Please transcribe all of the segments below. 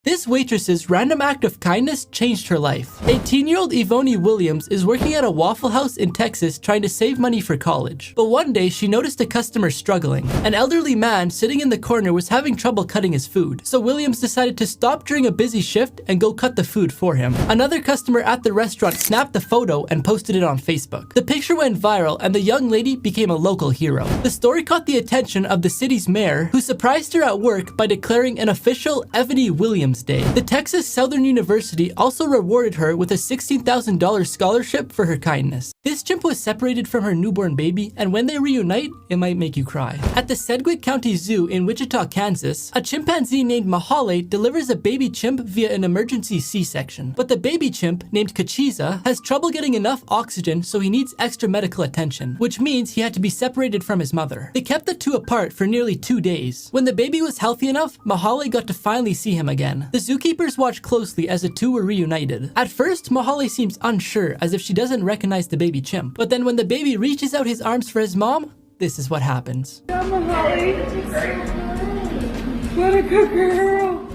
This waitress's random act of kindness changed her life. 18-year-old Yvonne Williams is working at a Waffle House in Texas trying to save money for college. But one day, she noticed a customer struggling. An elderly man sitting in the corner was having trouble cutting his food, so Williams decided to stop during a busy shift and go cut the food for him. Another customer at the restaurant snapped the photo and posted it on Facebook. The picture went viral and the young lady became a local hero. The story caught the attention of the city's mayor, who surprised her at work by declaring an official Ebony Williams Day. The Texas Southern University also rewarded her with a $16,000 scholarship for her kindness. This chimp was separated from her newborn baby, and when they reunite, it might make you cry. At the Sedgwick County Zoo in Wichita, Kansas, a chimpanzee named Mahale delivers a baby chimp via an emergency C-section. But the baby chimp, named Kachiza, has trouble getting enough oxygen, so he needs extra medical attention, which means he had to be separated from his mother. They kept the two apart for nearly 2 days. When the baby was healthy enough, Mahale got to finally see him again. The zookeepers watched closely as the two were reunited. At first, Mahale seems unsure, as if she doesn't recognize the baby chimp. But then when the baby reaches out his arms for his mom, this is what happens. Yeah, Mahale. What a good girl.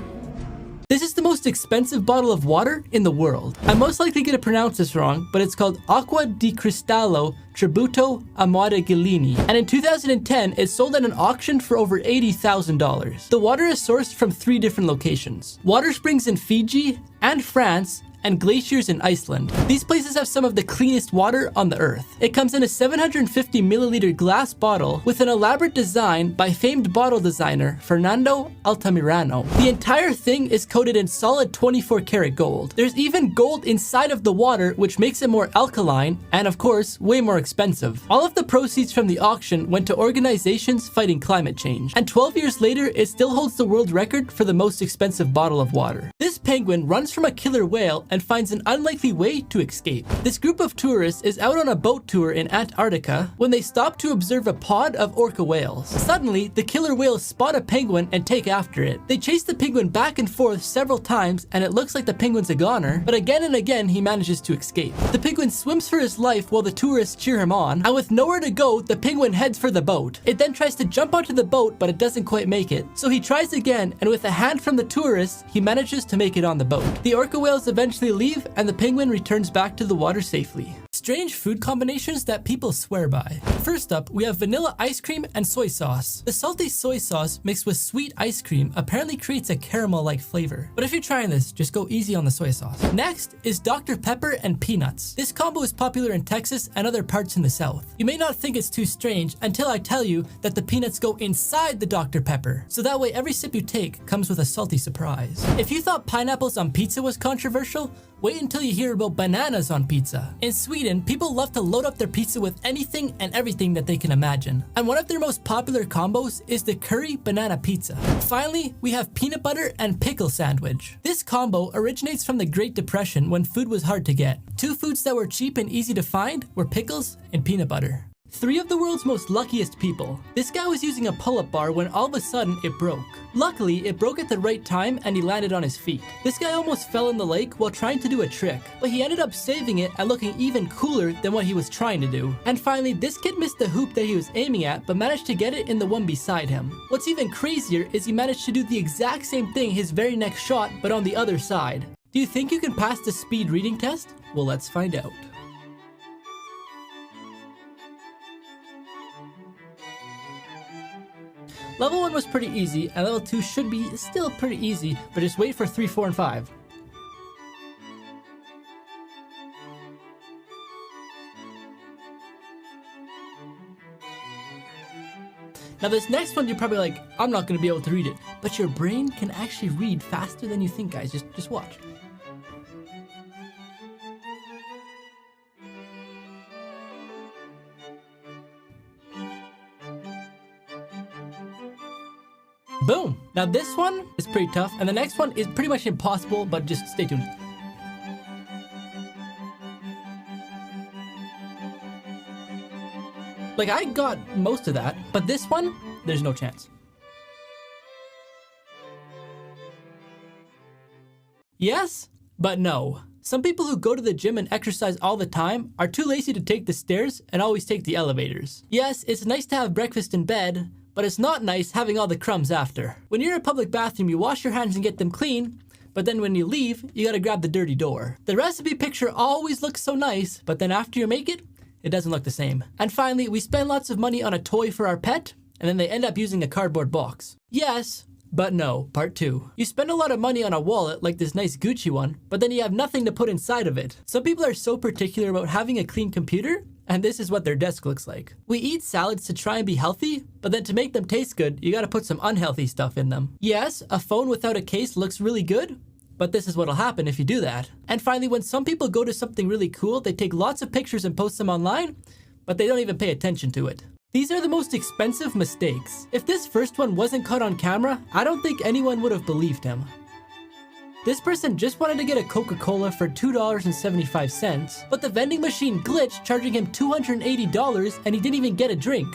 This is the most expensive bottle of water in the world. I'm most likely going to pronounce this wrong, but it's called Acqua di Cristallo Tributo Amore Gellini. And in 2010, it sold at an auction for over $80,000. The water is sourced from 3 different locations: water springs in Fiji and France, and glaciers in Iceland. These places have some of the cleanest water on the earth. It comes in a 750 milliliter glass bottle with an elaborate design by famed bottle designer Fernando Altamirano. The entire thing is coated in solid 24 karat gold. There's even gold inside of the water, which makes it more alkaline and, of course, way more expensive. All of the proceeds from the auction went to organizations fighting climate change. And 12 years later, it still holds the world record for the most expensive bottle of water. This penguin runs from a killer whale and finds an unlikely way to escape. This group of tourists is out on a boat tour in Antarctica when they stop to observe a pod of orca whales. Suddenly, the killer whales spot a penguin and take after it. They chase the penguin back and forth several times, and it looks like the penguin's a goner, but again and again he manages to escape. The penguin swims for his life while the tourists cheer him on, and with nowhere to go, the penguin heads for the boat. It then tries to jump onto the boat, but it doesn't quite make it. So he tries again, and with a hand from the tourists, he manages to make it on the boat. The orca whales eventually leave, and the penguin returns back to the water safely. Strange food combinations that people swear by. First up, we have vanilla ice cream and soy sauce. The salty soy sauce mixed with sweet ice cream apparently creates a caramel-like flavor. But if you're trying this, just go easy on the soy sauce. Next is Dr. Pepper and peanuts. This combo is popular in Texas and other parts in the South. You may not think it's too strange until I tell you that the peanuts go inside the Dr. Pepper. So that way every sip you take comes with a salty surprise. If you thought pineapples on pizza was controversial, wait until you hear about bananas on pizza. In Sweden, people love to load up their pizza with anything and everything that they can imagine. And one of their most popular combos is the curry banana pizza. Finally, we have peanut butter and pickle sandwich. This combo originates from the Great Depression when food was hard to get. 2 foods that were cheap and easy to find were pickles and peanut butter. 3 of the world's most luckiest people. This guy was using a pull-up bar when all of a sudden it broke. Luckily, it broke at the right time and he landed on his feet. This guy almost fell in the lake while trying to do a trick, but he ended up saving it and looking even cooler than what he was trying to do. And finally, this kid missed the hoop that he was aiming at, but managed to get it in the one beside him. What's even crazier is he managed to do the exact same thing his very next shot, but on the other side. Do you think you can pass the speed reading test? Well, let's find out. Level 1 was pretty easy, and level 2 should be still pretty easy, but just wait for 3, 4, and 5. Now this next one, you're probably like, I'm not going to be able to read it. But your brain can actually read faster than you think, guys. Just watch. Boom! Now this one is pretty tough, and the next one is pretty much impossible, but just stay tuned. Like, I got most of that, but this one, there's no chance. Yes, but no. Some people who go to the gym and exercise all the time are too lazy to take the stairs and always take the elevators. Yes, it's nice to have breakfast in bed, but it's not nice having all the crumbs after. When you're in a public bathroom, you wash your hands and get them clean, but then when you leave, you gotta grab the dirty door. The recipe picture always looks so nice, but then after you make it, it doesn't look the same. And finally, we spend lots of money on a toy for our pet, and then they end up using a cardboard box. Yes, but no. Part 2. You spend a lot of money on a wallet like this nice Gucci one, but then you have nothing to put inside of it. Some people are so particular about having a clean computer, and this is what their desk looks like. We eat salads to try and be healthy, but then to make them taste good, you gotta put some unhealthy stuff in them. Yes, a phone without a case looks really good, but this is what'll happen if you do that. And finally, when some people go to something really cool, they take lots of pictures and post them online, but they don't even pay attention to it. These are the most expensive mistakes. If this first one wasn't caught on camera, I don't think anyone would have believed him. This person just wanted to get a Coca-Cola for $2.75, but the vending machine glitched, charging him $280, and he didn't even get a drink.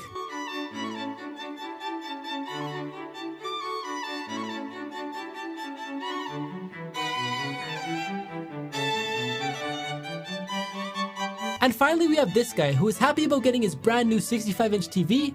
And finally, we have this guy who was happy about getting his brand new 65-inch TV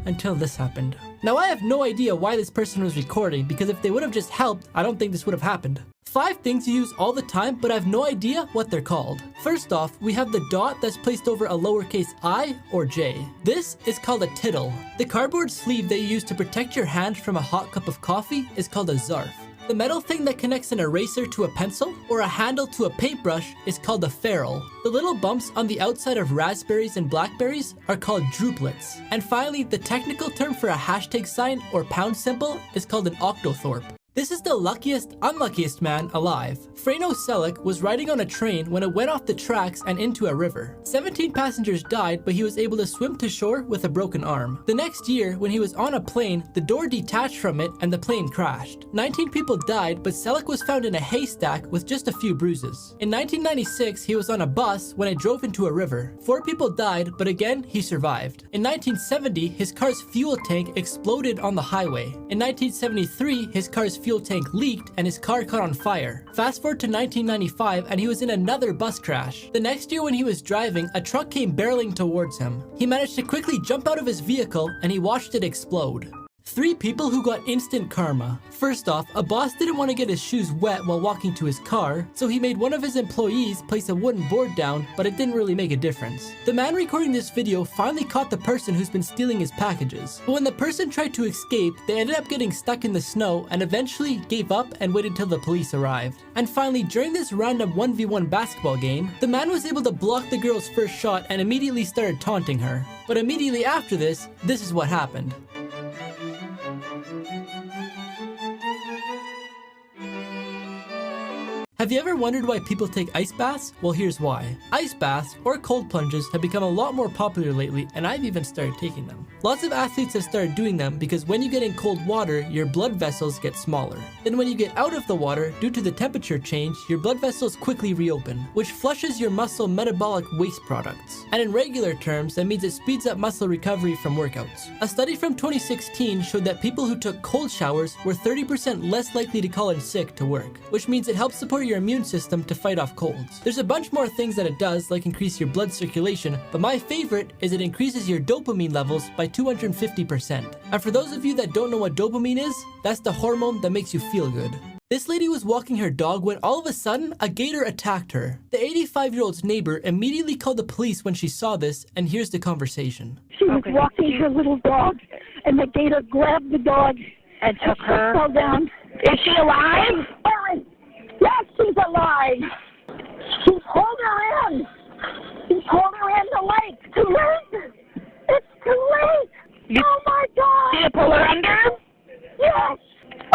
until this happened. Now, I have no idea why this person was recording, because if they would have just helped, I don't think this would have happened. 5 things you use all the time, but I have no idea what they're called. First off, we have the dot that's placed over a lowercase I or J. This is called a tittle. The cardboard sleeve that you use to protect your hand from a hot cup of coffee is called a zarf. The metal thing that connects an eraser to a pencil or a handle to a paintbrush is called a ferrule. The little bumps on the outside of raspberries and blackberries are called drupelets. And finally, the technical term for a hashtag sign or pound symbol is called an octothorpe. This is the luckiest, unluckiest man alive. Frano Selleck was riding on a train when it went off the tracks and into a river. 17 passengers died, but he was able to swim to shore with a broken arm. The next year, when he was on a plane, the door detached from it and the plane crashed. 19 people died, but Selleck was found in a haystack with just a few bruises. In 1996, he was on a bus when it drove into a river. 4 people died, but again, he survived. In 1970, his car's fuel tank exploded on the highway. In 1973, his car's fuel tank leaked and his car caught on fire. Fast forward to 1995 and he was in another bus crash. The next year when he was driving, a truck came barreling towards him. He managed to quickly jump out of his vehicle and he watched it explode. 3 people who got instant karma. First off, a boss didn't want to get his shoes wet while walking to his car, so he made one of his employees place a wooden board down, but it didn't really make a difference. The man recording this video finally caught the person who's been stealing his packages, but when the person tried to escape, they ended up getting stuck in the snow and eventually gave up and waited till the police arrived. And finally, during this random 1v1 basketball game, the man was able to block the girl's first shot and immediately started taunting her. But immediately after this is what happened. Have you ever wondered why people take ice baths? Well, here's why. Ice baths, or cold plunges, have become a lot more popular lately, and I've even started taking them. Lots of athletes have started doing them because when you get in cold water, your blood vessels get smaller. Then when you get out of the water, due to the temperature change, your blood vessels quickly reopen, which flushes your muscle metabolic waste products. And in regular terms, that means it speeds up muscle recovery from workouts. A study from 2016 showed that people who took cold showers were 30% less likely to call in sick to work, which means it helps support your immune system to fight off colds. There's a bunch more things that it does, like increase your blood circulation, but my favorite is it increases your dopamine levels by 250%. And for those of you that don't know what dopamine is, that's the hormone that makes you feel good. This lady was walking her dog when all of a sudden, a gator attacked her. The 85-year-old's neighbor immediately called the police when she saw this, and here's the conversation. She was walking her little dog, and the gator grabbed the dog And took her. fell down. Is she alive? Oh, yes, she's alive. He's pulled her in. He pulled her in the lake. Too late. It's too late. Oh, my God. Did you pull her under? Yes.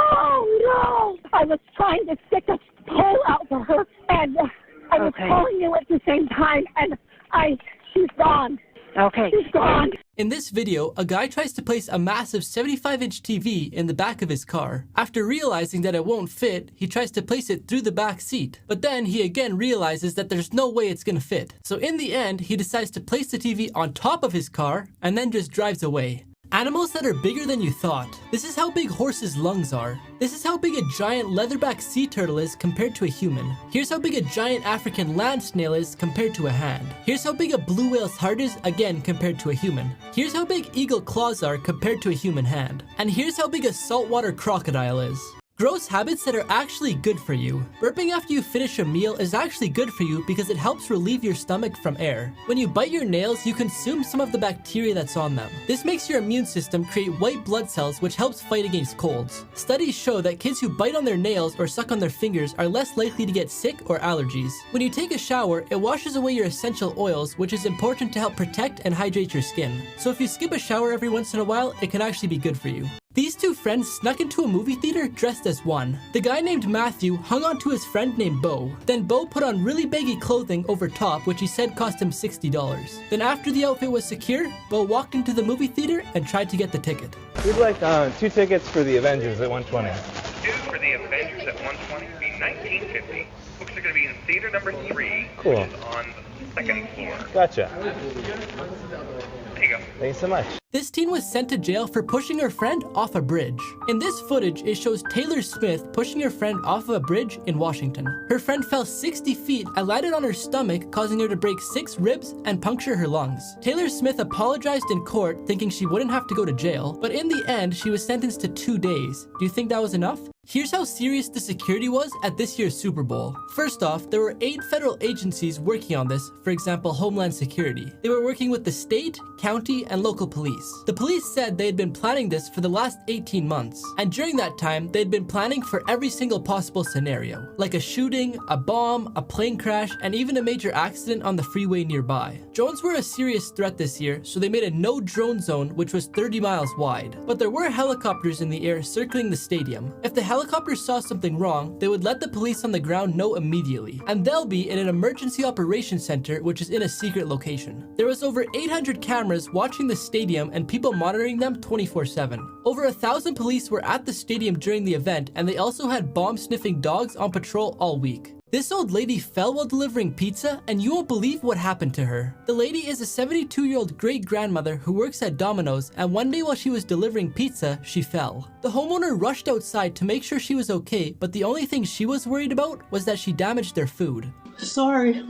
Oh, no. I was trying to stick a pole out for her, and I was calling you at the same time, and she's gone. Okay. She's gone. In this video, a guy tries to place a massive 75-inch TV in the back of his car. After realizing that it won't fit, he tries to place it through the back seat. But then he again realizes that there's no way it's gonna fit. So in the end, he decides to place the TV on top of his car and then just drives away. Animals that are bigger than you thought. This is how big horses' lungs are. This is how big a giant leatherback sea turtle is compared to a human. Here's how big a giant African land snail is compared to a hand. Here's how big a blue whale's heart is, again compared to a human. Here's how big eagle claws are compared to a human hand. And here's how big a saltwater crocodile is. Gross habits that are actually good for you. Burping after you finish a meal is actually good for you because it helps relieve your stomach from air. When you bite your nails, you consume some of the bacteria that's on them. This makes your immune system create white blood cells, which helps fight against colds. Studies show that kids who bite on their nails or suck on their fingers are less likely to get sick or allergies. When you take a shower, it washes away your essential oils, which is important to help protect and hydrate your skin. So if you skip a shower every once in a while, it can actually be good for you. These two friends snuck into a movie theater dressed as one. The guy named Matthew hung on to his friend named Bo. Then Bo put on really baggy clothing over top, which he said cost him $60. Then after the outfit was secure, Bo walked into the movie theater and tried to get the ticket. We'd like 2 tickets for the Avengers at 120. 2 for the Avengers at 120 would be $19.50. Books are going to be in theater number 3, Cool. which is on the 2nd floor. Gotcha. There you go. Thanks so much. This teen was sent to jail for pushing her friend off a bridge. In this footage, it shows Taylor Smith pushing her friend off of a bridge in Washington. Her friend fell 60 feet and landed on her stomach, causing her to break 6 ribs and puncture her lungs. Taylor Smith apologized in court, thinking she wouldn't have to go to jail, but in the end, she was sentenced to 2 days. Do you think that was enough? Here's how serious the security was at this year's Super Bowl. First off, there were 8 federal agencies working on this, for example, Homeland Security. They were working with the state, county, and local police. The police said they had been planning this for the last 18 months, and during that time, they had been planning for every single possible scenario, like a shooting, a bomb, a plane crash, and even a major accident on the freeway nearby. Drones were a serious threat this year, so they made a no-drone zone which was 30 miles wide. But there were helicopters in the air circling the stadium. If the helicopters saw something wrong, they would let the police on the ground know immediately, and they'll be in an emergency operations center which is in a secret location. There was over 800 cameras watching the stadium and people monitoring them 24/7. Over 1,000 police were at the stadium during the event, and they also had bomb-sniffing dogs on patrol all week. This old lady fell while delivering pizza, and you won't believe what happened to her. The lady is a 72-year-old great-grandmother who works at Domino's, and one day while she was delivering pizza, she fell. The homeowner rushed outside to make sure she was okay, but the only thing she was worried about was that she damaged their food. Sorry.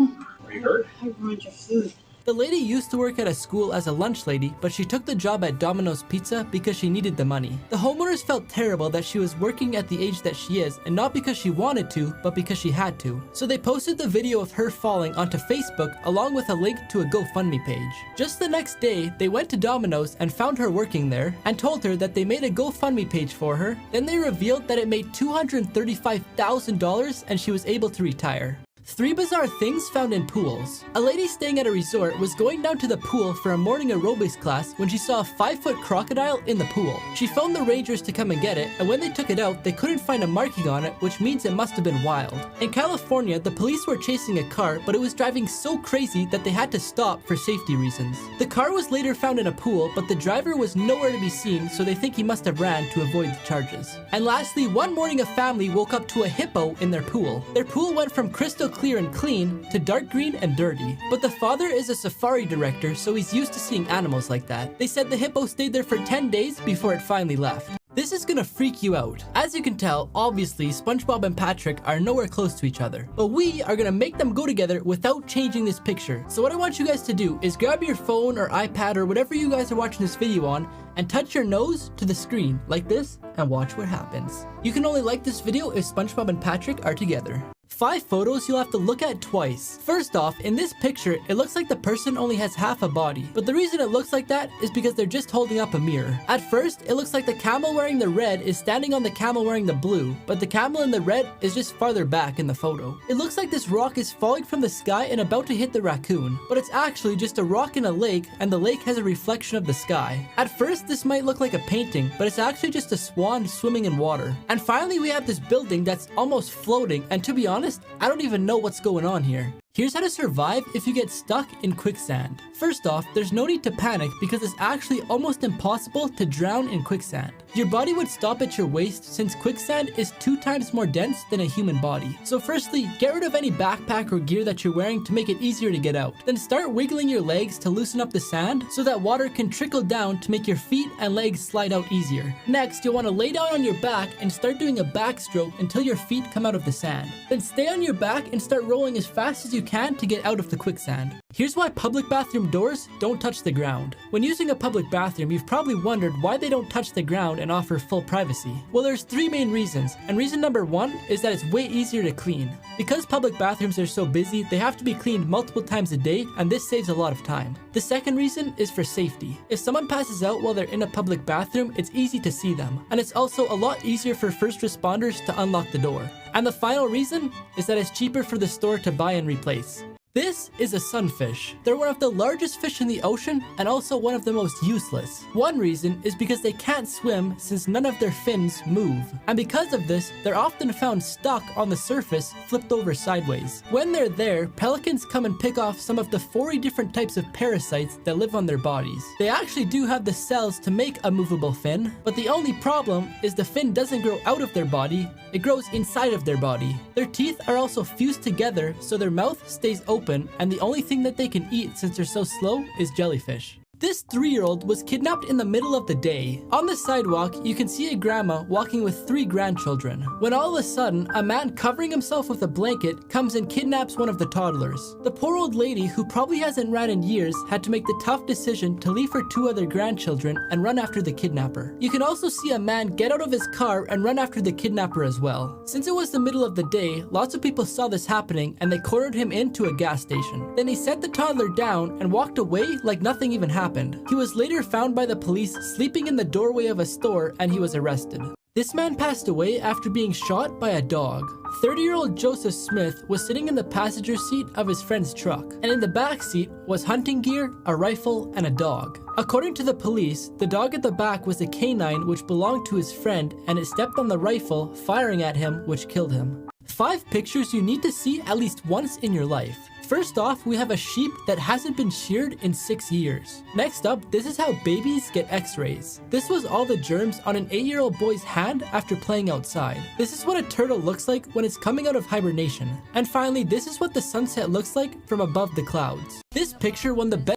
Are you hurt? I ruined your food. The lady used to work at a school as a lunch lady, but she took the job at Domino's Pizza because she needed the money. The homeowners felt terrible that she was working at the age that she is, and not because she wanted to, but because she had to. So they posted the video of her falling onto Facebook along with a link to a GoFundMe page. Just the next day, they went to Domino's and found her working there and told her that they made a GoFundMe page for her. Then they revealed that it made $235,000 and she was able to retire. 3 bizarre things found in pools. A lady staying at a resort was going down to the pool for a morning aerobics class when she saw a 5-foot crocodile in the pool. She phoned the rangers to come and get it, and when they took it out, they couldn't find a marking on it, which means it must have been wild. In California, the police were chasing a car, but it was driving so crazy that they had to stop for safety reasons. The car was later found in a pool, but the driver was nowhere to be seen, so they think he must have ran to avoid the charges. And lastly, one morning a family woke up to a hippo in their pool. Their pool went from crystal clear and clean to dark green and dirty. But the father is a safari director, so he's used to seeing animals like that. They said the hippo stayed there for 10 days before it finally left. This is gonna freak you out. As you can tell, obviously, SpongeBob and Patrick are nowhere close to each other. But we are gonna make them go together without changing this picture. So what I want you guys to do is grab your phone or iPad or whatever you guys are watching this video on and touch your nose to the screen like this and watch what happens. You can only like this video if SpongeBob and Patrick are together. 5 photos you'll have to look at twice. First off, in this picture, it looks like the person only has half a body. But the reason it looks like that is because they're just holding up a mirror. At first, it looks like the camel wearing the red is standing on the camel wearing the blue, but the camel in the red is just farther back in the photo. It looks like this rock is falling from the sky and about to hit the raccoon, but it's actually just a rock in a lake, and the lake has a reflection of the sky. At first, this might look like a painting, but it's actually just a swan swimming in water. And finally, we have this building that's almost floating, and to be honest, I don't even know what's going on here. Here's how to survive if you get stuck in quicksand. First off, there's no need to panic because it's actually almost impossible to drown in quicksand. Your body would stop at your waist since quicksand is 2 times more dense than a human body. So firstly, get rid of any backpack or gear that you're wearing to make it easier to get out. Then start wiggling your legs to loosen up the sand so that water can trickle down to make your feet and legs slide out easier. Next, you'll want to lay down on your back and start doing a backstroke until your feet come out of the sand. Then stay on your back and start rolling as fast as you can to get out of the quicksand. Here's why public bathroom doors don't touch the ground. When using a public bathroom, you've probably wondered why they don't touch the ground and offer full privacy. Well, there's 3 main reasons, and reason number 1 is that it's way easier to clean. Because public bathrooms are so busy, they have to be cleaned multiple times a day, and this saves a lot of time. The second reason is for safety. If someone passes out while they're in a public bathroom, it's easy to see them, and it's also a lot easier for first responders to unlock the door. And the final reason is that it's cheaper for the store to buy and replace. This is a sunfish. They're one of the largest fish in the ocean and also one of the most useless. One reason is because they can't swim since none of their fins move. And because of this, they're often found stuck on the surface, flipped over sideways. When they're there, pelicans come and pick off some of the 40 different types of parasites that live on their bodies. They actually do have the cells to make a movable fin, but the only problem is the fin doesn't grow out of their body, it grows inside of their body. Their teeth are also fused together so their mouth stays open, and the only thing that they can eat since they're so slow is jellyfish. This 3-year-old was kidnapped in the middle of the day. On the sidewalk, you can see a grandma walking with 3 grandchildren, when all of a sudden, a man covering himself with a blanket comes and kidnaps one of the toddlers. The poor old lady, who probably hasn't ran in years, had to make the tough decision to leave her 2 other grandchildren and run after the kidnapper. You can also see a man get out of his car and run after the kidnapper as well. Since it was the middle of the day, lots of people saw this happening and they cornered him into a gas station. Then he set the toddler down and walked away like nothing even happened. He was later found by the police sleeping in the doorway of a store and he was arrested. This man passed away after being shot by a dog. 30-year-old Joseph Smith was sitting in the passenger seat of his friend's truck, and in the back seat was hunting gear, a rifle, and a dog. According to the police, the dog at the back was a canine which belonged to his friend, and it stepped on the rifle, firing at him, which killed him. 5 pictures you need to see at least once in your life. First off, we have a sheep that hasn't been sheared in 6 years. Next up, this is how babies get x-rays. This was all the germs on an 8-year-old boy's hand after playing outside. This is what a turtle looks like when it's coming out of hibernation. And finally, this is what the sunset looks like from above the clouds. This picture won the best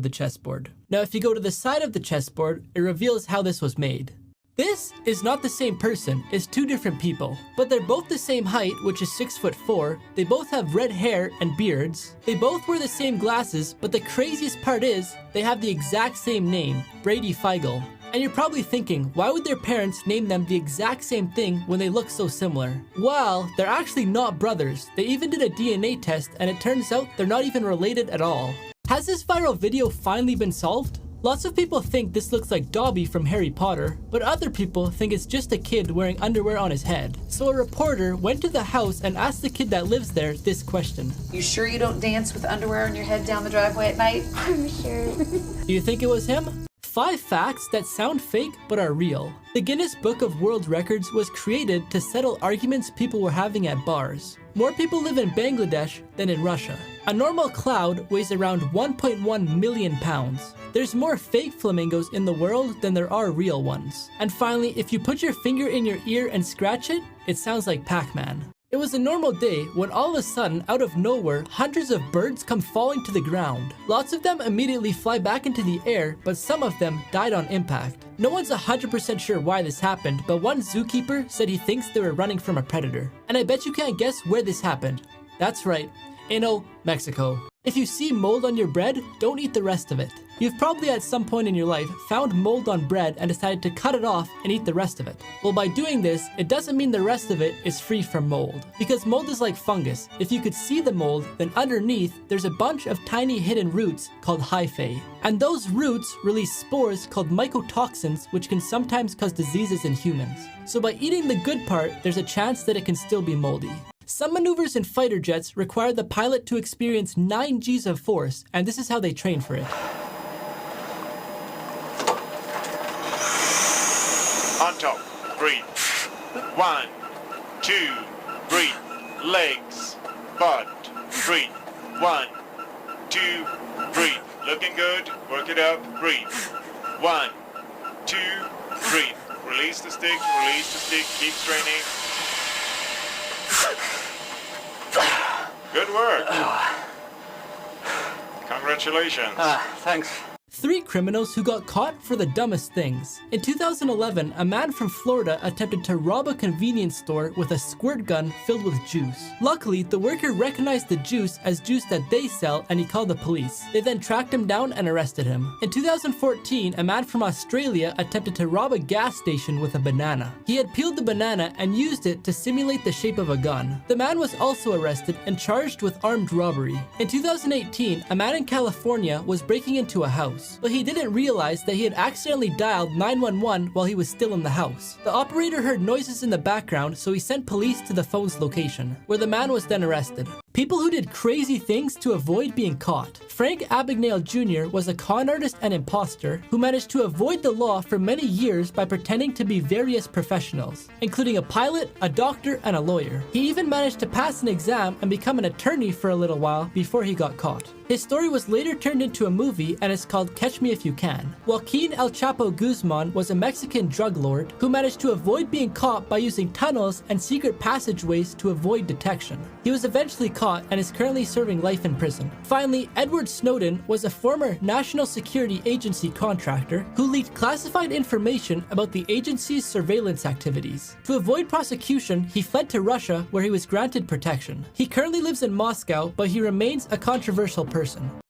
the chessboard. Now, if you go to the side of the chessboard, it reveals how this was made. This is not the same person, it's 2 different people, but they're both the same height, which is 6'4". They both have red hair and beards. They both wear the same glasses, but the craziest part is they have the exact same name, Brady Feigl. And you're probably thinking, why would their parents name them the exact same thing when they look so similar? Well, they're actually not brothers. They even did a DNA test, and it turns out they're not even related at all. Has this viral video finally been solved? Lots of people think this looks like Dobby from Harry Potter, but other people think it's just a kid wearing underwear on his head. So a reporter went to the house and asked the kid that lives there this question. You sure you don't dance with underwear on your head down the driveway at night? I'm sure. Do you think it was him? 5 facts that sound fake but are real. The Guinness Book of World Records was created to settle arguments people were having at bars. More people live in Bangladesh than in Russia. A normal cloud weighs around 1.1 million pounds. There's more fake flamingos in the world than there are real ones. And finally, if you put your finger in your ear and scratch it, it sounds like Pac-Man. It was a normal day when all of a sudden, out of nowhere, hundreds of birds come falling to the ground. Lots of them immediately fly back into the air, but some of them died on impact. No one's 100% sure why this happened, but one zookeeper said he thinks they were running from a predator. And I bet you can't guess where this happened. That's right, in Mexico. If you see mold on your bread, don't eat the rest of it. You've probably at some point in your life found mold on bread and decided to cut it off and eat the rest of it. Well, by doing this, it doesn't mean the rest of it is free from mold. Because mold is like fungus. If you could see the mold, then underneath, there's a bunch of tiny hidden roots called hyphae. And those roots release spores called mycotoxins, which can sometimes cause diseases in humans. So by eating the good part, there's a chance that it can still be moldy. Some maneuvers in fighter jets require the pilot to experience 9 Gs of force, and this is how they train for it. On top, breathe. 1, 2, breathe. Legs, butt, breathe. 1, 2, breathe. Looking good, work it up, breathe. 1, 2, breathe. Release the stick, keep straining. Good work. Congratulations. Thanks. 3 criminals who got caught for the dumbest things. In 2011, a man from Florida attempted to rob a convenience store with a squirt gun filled with juice. Luckily, the worker recognized the juice as juice that they sell and he called the police. They then tracked him down and arrested him. In 2014, a man from Australia attempted to rob a gas station with a banana. He had peeled the banana and used it to simulate the shape of a gun. The man was also arrested and charged with armed robbery. In 2018, a man in California was breaking into a house, but he didn't realize that he had accidentally dialed 911 while he was still in the house. The operator heard noises in the background, so he sent police to the phone's location, where the man was then arrested. People who did crazy things to avoid being caught. Frank Abagnale Jr. was a con artist and imposter who managed to avoid the law for many years by pretending to be various professionals, including a pilot, a doctor, and a lawyer. He even managed to pass an exam and become an attorney for a little while before he got caught. His story was later turned into a movie and is called Catch Me If You Can. Joaquin El Chapo Guzman was a Mexican drug lord who managed to avoid being caught by using tunnels and secret passageways to avoid detection. He was eventually caught and is currently serving life in prison. Finally, Edward Snowden was a former National Security Agency contractor who leaked classified information about the agency's surveillance activities. To avoid prosecution, he fled to Russia where he was granted protection. He currently lives in Moscow, but he remains a controversial person.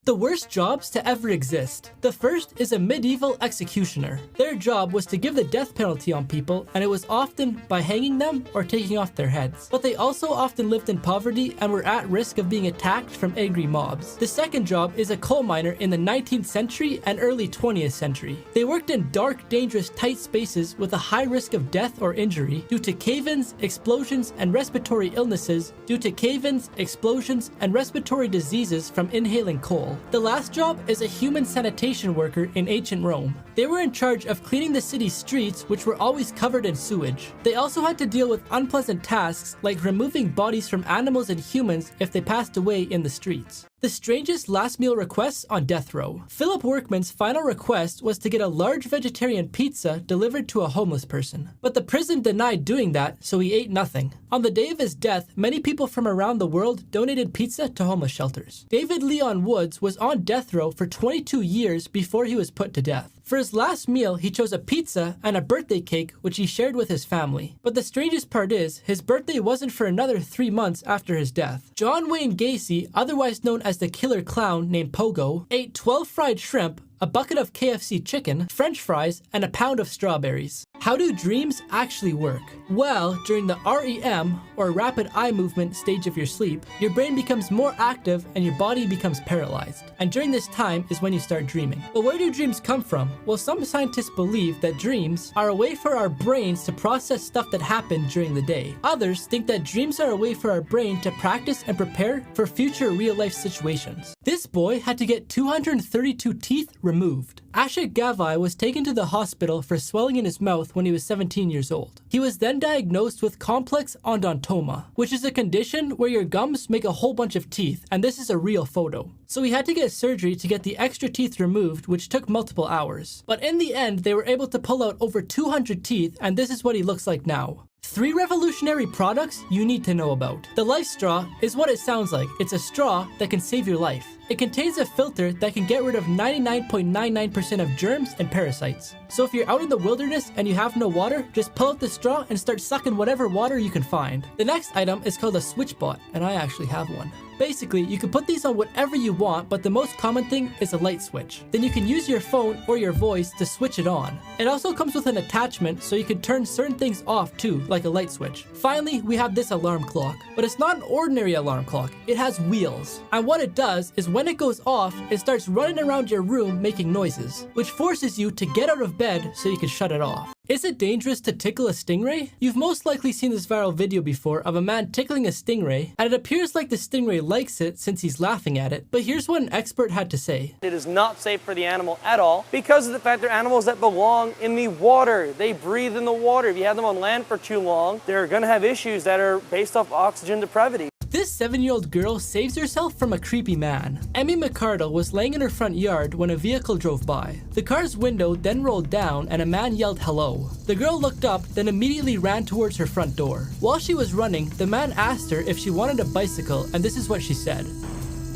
The worst jobs to ever exist. The first is a medieval executioner. Their job was to give the death penalty on people, and it was often by hanging them or taking off their heads. But they also often lived in poverty and were at risk of being attacked from angry mobs. The second job is a coal miner in the 19th century and early 20th century. They worked in dark, dangerous, tight spaces with a high risk of death or injury due to cave-ins, explosions, and respiratory illnesses due to cave-ins, explosions, and respiratory diseases from inhaling coal. The last job is a human sanitation worker in ancient Rome. They were in charge of cleaning the city's streets, which were always covered in sewage. They also had to deal with unpleasant tasks like removing bodies from animals and humans if they passed away in the streets. The strangest last meal requests on death row. Philip Workman's final request was to get a large vegetarian pizza delivered to a homeless person. But the prison denied doing that, so he ate nothing. On the day of his death, many people from around the world donated pizza to homeless shelters. David Leon Woods was on death row for 22 years before he was put to death. For his last meal, he chose a pizza and a birthday cake, which he shared with his family. But the strangest part is, his birthday wasn't for another 3 months after his death. John Wayne Gacy, otherwise known as the killer clown named Pogo, ate 12 fried shrimp, a bucket of KFC chicken, French fries, and a pound of strawberries. How do dreams actually work? Well, during the REM, or rapid eye movement stage of your sleep, your brain becomes more active and your body becomes paralyzed. And during this time is when you start dreaming. But where do dreams come from? Well, some scientists believe that dreams are a way for our brains to process stuff that happened during the day. Others think that dreams are a way for our brain to practice and prepare for future real-life situations. This boy had to get 232 teeth removed. Ashik Gavai was taken to the hospital for swelling in his mouth when he was 17 years old. He was then diagnosed with complex odontoma, which is a condition where your gums make a whole bunch of teeth, and this is a real photo. So he had to get surgery to get the extra teeth removed, which took multiple hours. But in the end, they were able to pull out over 200 teeth, and this is what he looks like now. 3 revolutionary products you need to know about. The Life Straw is what it sounds like. It's a straw that can save your life. It contains a filter that can get rid of 99.99% of germs and parasites. So if you're out in the wilderness and you have no water, just pull out the straw and start sucking whatever water you can find. The next item is called a SwitchBot, and I actually have one. Basically, you can put these on whatever you want, but the most common thing is a light switch. Then you can use your phone or your voice to switch it on. It also comes with an attachment so you can turn certain things off too, like a light switch. Finally, we have this alarm clock, but it's not an ordinary alarm clock. It has wheels. And what it does is when it goes off, it starts running around your room making noises, which forces you to get out of bed so you can shut it off. Is it dangerous to tickle a stingray? You've most likely seen this viral video before of a man tickling a stingray, and it appears like the stingray likes it since he's laughing at it. But here's what an expert had to say. It is not safe for the animal at all because of the fact they're animals that belong in the water. They breathe in the water. If you have them on land for too long, they're going to have issues that are based off oxygen depravity. This 7-year-old girl saves herself from a creepy man. Emmy McCardle was laying in her front yard when a vehicle drove by. The car's window then rolled down and a man yelled hello. The girl looked up, then immediately ran towards her front door. While she was running, the man asked her if she wanted a bicycle, and this is what she said.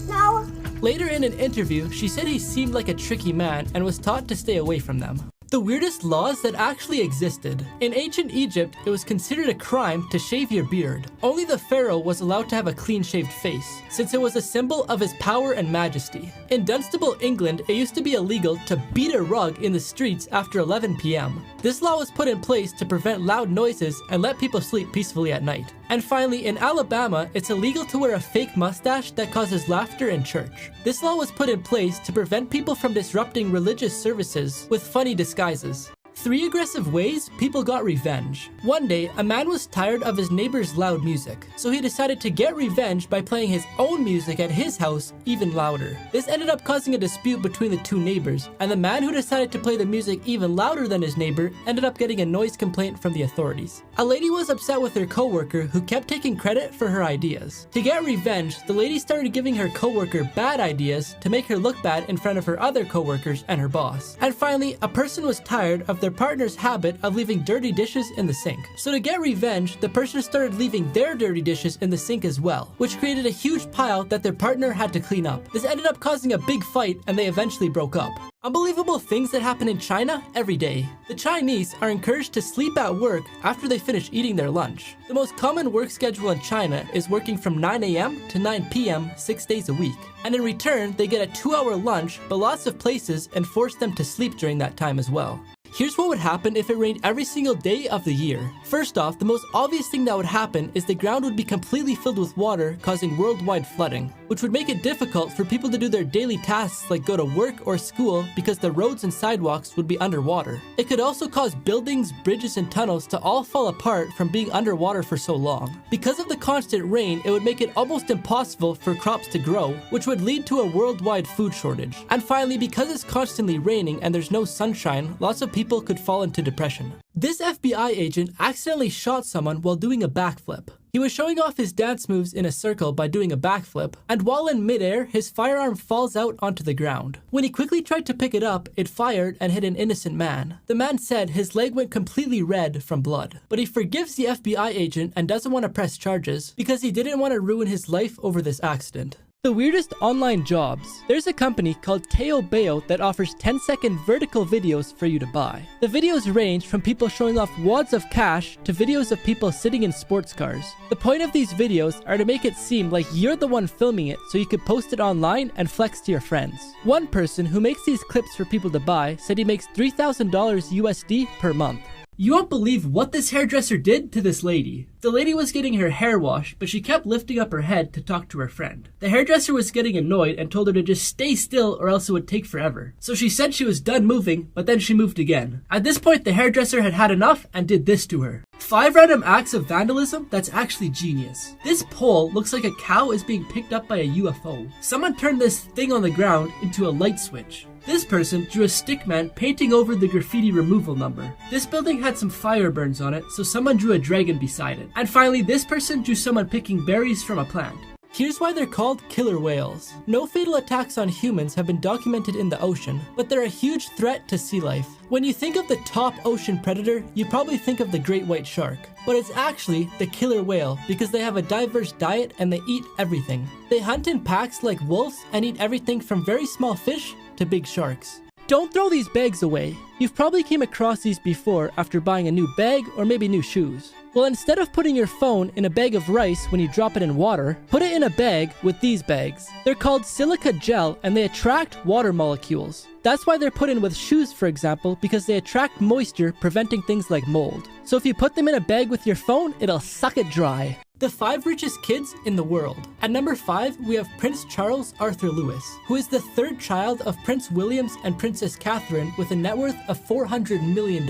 No, Later in an interview, she said he seemed like a tricky man and was taught to stay away from them. The weirdest laws that actually existed. In ancient Egypt, it was considered a crime to shave your beard. Only the pharaoh was allowed to have a clean-shaved face, since it was a symbol of his power and majesty. In Dunstable, England, it used to be illegal to beat a rug in the streets after 11 p.m. This law was put in place to prevent loud noises and let people sleep peacefully at night. And finally, in Alabama, it's illegal to wear a fake mustache that causes laughter in church. This law was put in place to prevent people from disrupting religious services with funny disguises. 3 aggressive ways people got revenge. One day, a man was tired of his neighbor's loud music, so he decided to get revenge by playing his own music at his house even louder. This ended up causing a dispute between the 2 neighbors, and the man who decided to play the music even louder than his neighbor ended up getting a noise complaint from the authorities. A lady was upset with her coworker who kept taking credit for her ideas. To get revenge, the lady started giving her coworker bad ideas to make her look bad in front of her other coworkers and her boss. And finally, a person was tired of their partner's habit of leaving dirty dishes in the sink. So to get revenge, the person started leaving their dirty dishes in the sink as well, which created a huge pile that their partner had to clean up. This ended up causing a big fight and they eventually broke up. Unbelievable things that happen in China every day. The Chinese are encouraged to sleep at work after they finish eating their lunch. The most common work schedule in China is working from 9 a.m. to 9 p.m. 6 days a week. And in return, they get a 2-hour lunch, but lots of places enforce them to sleep during that time as well. Here's what would happen if it rained every single day of the year. First off, the most obvious thing that would happen is the ground would be completely filled with water, causing worldwide flooding, which would make it difficult for people to do their daily tasks like go to work or school because the roads and sidewalks would be underwater. It could also cause buildings, bridges, and tunnels to all fall apart from being underwater for so long. Because of the constant rain, it would make it almost impossible for crops to grow, which would lead to a worldwide food shortage. And finally, because it's constantly raining and there's no sunshine, lots of people could fall into depression. This FBI agent accidentally shot someone while doing a backflip. He was showing off his dance moves in a circle by doing a backflip, and while in midair, his firearm falls out onto the ground. When he quickly tried to pick it up, it fired and hit an innocent man. The man said his leg went completely red from blood, but he forgives the FBI agent and doesn't want to press charges because he didn't want to ruin his life over this accident. The weirdest online jobs. There's a company called KO Bayo that offers 10-second vertical videos for you to buy. The videos range from people showing off wads of cash to videos of people sitting in sports cars. The point of these videos are to make it seem like you're the one filming it so you could post it online and flex to your friends. One person who makes these clips for people to buy said he makes $3,000 USD per month. You won't believe what this hairdresser did to this lady. The lady was getting her hair washed, but she kept lifting up her head to talk to her friend. The hairdresser was getting annoyed and told her to just stay still or else it would take forever. So she said she was done moving, but then she moved again. At this point, the hairdresser had had enough and did this to her. 5 random acts of vandalism? That's actually genius. This pole looks like a cow is being picked up by a UFO. Someone turned this thing on the ground into a light switch. This person drew a stickman painting over the graffiti removal number. This building had some fire burns on it, so someone drew a dragon beside it. And finally, this person drew someone picking berries from a plant. Here's why they're called killer whales. No fatal attacks on humans have been documented in the ocean, but they're a huge threat to sea life. When you think of the top ocean predator, you probably think of the great white shark. But it's actually the killer whale because they have a diverse diet and they eat everything. They hunt in packs like wolves and eat everything from very small fish to big sharks. Don't throw these bags away. You've probably came across these before after buying a new bag or maybe new shoes. Well, instead of putting your phone in a bag of rice when you drop it in water, put it in a bag with these bags. They're called silica gel and they attract water molecules. That's why they're put in with shoes, for example, because they attract moisture, preventing things like mold. So if you put them in a bag with your phone, it'll suck it dry. The 5 richest kids in the world. At number 5, we have Prince Charles Arthur Lewis, who is the 3rd child of Prince Williams and Princess Catherine with a net worth of $400 million.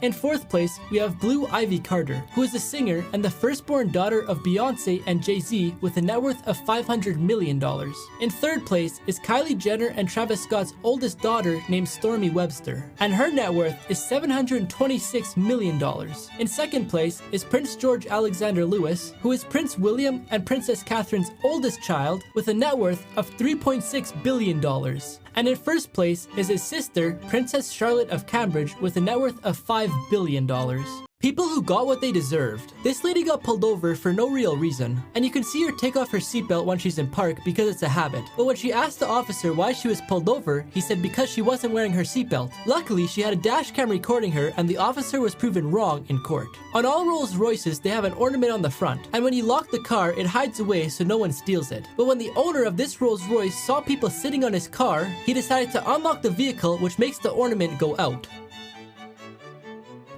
In 4th place, we have Blue Ivy Carter, who is a singer and the firstborn daughter of Beyonce and Jay-Z with a net worth of $500 million. In 3rd place is Kylie Jenner and Travis Scott's oldest daughter named Stormy Webster, and her net worth is $726 million. In 2nd place is Prince George Alexander Lewis, who is Prince William and Princess Catherine's oldest child with a net worth of $3.6 billion. And in 1st place is his sister, Princess Charlotte of Cambridge, with a net worth of $5 billion. People who got what they deserved. This lady got pulled over for no real reason, and you can see her take off her seatbelt when she's in park because it's a habit. But when she asked the officer why she was pulled over, he said because she wasn't wearing her seatbelt. Luckily, she had a dash cam recording her, and the officer was proven wrong in court. On all Rolls Royces, they have an ornament on the front, and when you lock the car, it hides away so no one steals it. But when the owner of this Rolls Royce saw people sitting on his car, he decided to unlock the vehicle, which makes the ornament go out.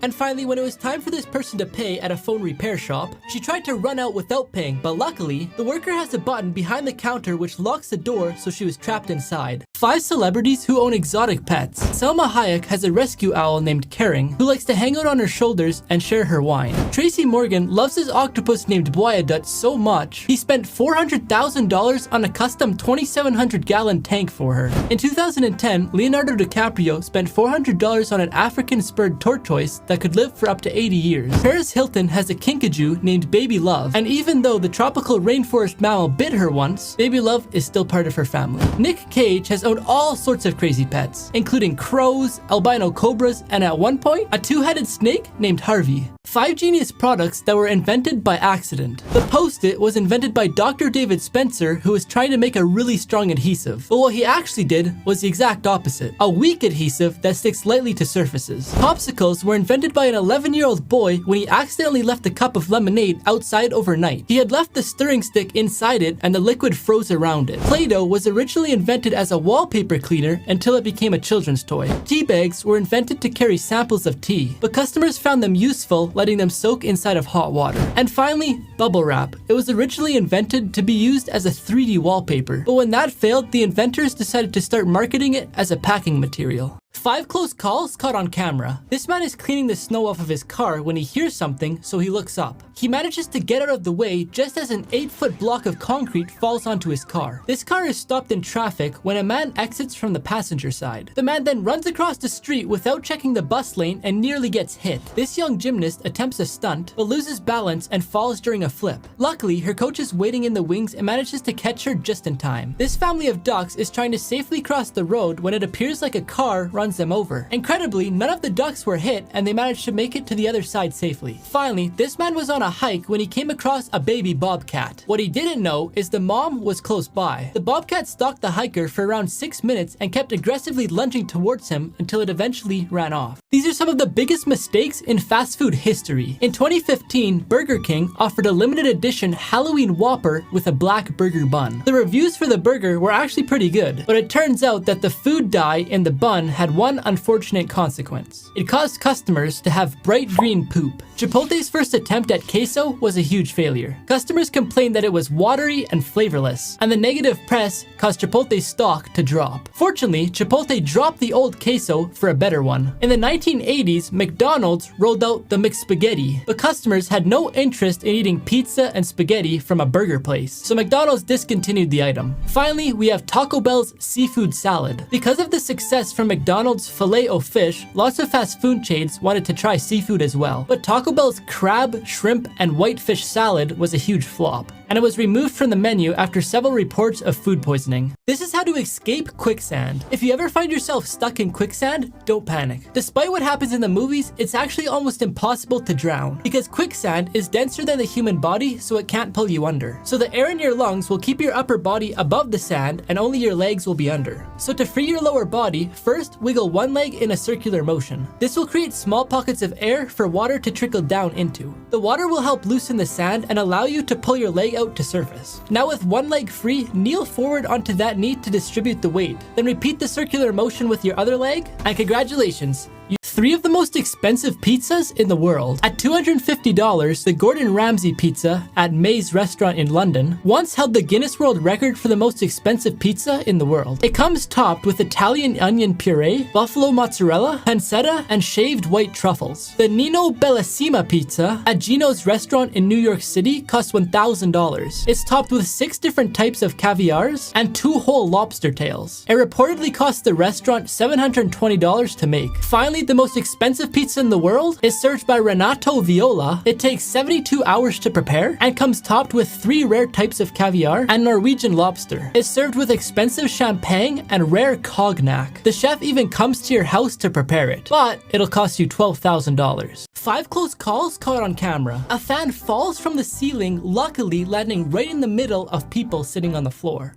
And finally, when it was time for this person to pay at a phone repair shop, she tried to run out without paying, but luckily, the worker has a button behind the counter which locks the door, so she was trapped inside. 5 celebrities who own exotic pets. Selma Hayek has a rescue owl named Kering, who likes to hang out on her shoulders and share her wine. Tracy Morgan loves his octopus named Boyadut so much, he spent $400,000 on a custom 2,700-gallon tank for her. In 2010, Leonardo DiCaprio spent $400 on an African spurred tortoise that could live for up to 80 years. Paris Hilton has a kinkajou named Baby Love, and even though the tropical rainforest mammal bit her once, Baby Love is still part of her family. Nick Cage has owned all sorts of crazy pets, including crows, albino cobras, and at one point, a 2-headed snake named Harvey. 5 genius products that were invented by accident. The Post-it was invented by Dr. David Spencer, who was trying to make a really strong adhesive. But what he actually did was the exact opposite. A weak adhesive that sticks lightly to surfaces. Popsicles were invented by an 11-year-old boy when he accidentally left a cup of lemonade outside overnight. He had left the stirring stick inside it and the liquid froze around it. Play-Doh was originally invented as a wallpaper cleaner until it became a children's toy. Tea bags were invented to carry samples of tea, but customers found them useful, letting them soak inside of hot water. And finally, bubble wrap. It was originally invented to be used as a 3D wallpaper, but when that failed, the inventors decided to start marketing it as a packing material. 5 close calls caught on camera. This man is cleaning the snow off of his car when he hears something, so he looks up. He manages to get out of the way just as an 8-foot block of concrete falls onto his car. This car is stopped in traffic when a man exits from the passenger side. The man then runs across the street without checking the bus lane and nearly gets hit. This young gymnast attempts a stunt, but loses balance and falls during a flip. Luckily, her coach is waiting in the wings and manages to catch her just in time. This family of ducks is trying to safely cross the road when it appears like a car runs them over. Incredibly, none of the ducks were hit and they managed to make it to the other side safely. Finally, this man was on a hike when he came across a baby bobcat. What he didn't know is the mom was close by. The bobcat stalked the hiker for around 6 minutes and kept aggressively lunging towards him until it eventually ran off. These are some of the biggest mistakes in fast food history. In 2015, Burger King offered a limited edition Halloween Whopper with a black burger bun. The reviews for the burger were actually pretty good, but it turns out that the food dye in the bun had one unfortunate consequence. It caused customers to have bright green poop. Chipotle's first attempt at queso was a huge failure. Customers complained that it was watery and flavorless, and the negative press caused Chipotle's stock to drop. Fortunately, Chipotle dropped the old queso for a better one. In the 1980s, McDonald's rolled out the McSpaghetti, but customers had no interest in eating pizza and spaghetti from a burger place, so McDonald's discontinued the item. Finally, we have Taco Bell's seafood salad. Because of the success from McDonald's Filet-O-Fish, lots of fast food chains wanted to try seafood as well, but Taco Bell's crab, shrimp, and whitefish salad was a huge flop, and it was removed from the menu after several reports of food poisoning. This is how to escape quicksand. If you ever find yourself stuck in quicksand, don't panic. Despite what happens in the movies, it's actually almost impossible to drown, because quicksand is denser than the human body, so it can't pull you under. So the air in your lungs will keep your upper body above the sand, and only your legs will be under. So to free your lower body, first wiggle one leg in a circular motion. This will create small pockets of air for water to trickle down into. The water will help loosen the sand and allow you to pull your leg out to surface. Now with one leg free, kneel forward onto that knee to distribute the weight. Then repeat the circular motion with your other leg, and congratulations! 3 of the most expensive pizzas in the world. At $250, the Gordon Ramsay pizza at May's restaurant in London once held the Guinness World Record for the most expensive pizza in the world. It comes topped with Italian onion puree, buffalo mozzarella, pancetta, and shaved white truffles. The Nino Bellissima pizza at Gino's restaurant in New York City costs $1,000. It's topped with 6 different types of caviars and 2 whole lobster tails. It reportedly cost the restaurant $720 to make. Finally, the most most expensive pizza in the world is served by Renato Viola. It takes 72 hours to prepare and comes topped with 3 rare types of caviar and Norwegian lobster. It's served with expensive champagne and rare cognac. The chef even comes to your house to prepare it, but it'll cost you $12,000. 5 close calls caught on camera. A fan falls from the ceiling, luckily landing right in the middle of people sitting on the floor.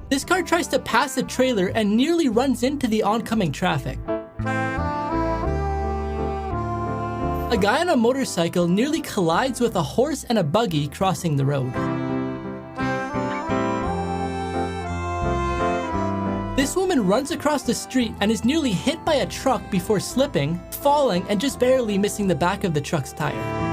This car tries to pass a trailer and nearly runs into the oncoming traffic. A guy on a motorcycle nearly collides with a horse and a buggy crossing the road. This woman runs across the street and is nearly hit by a truck before slipping, falling, and just barely missing the back of the truck's tire.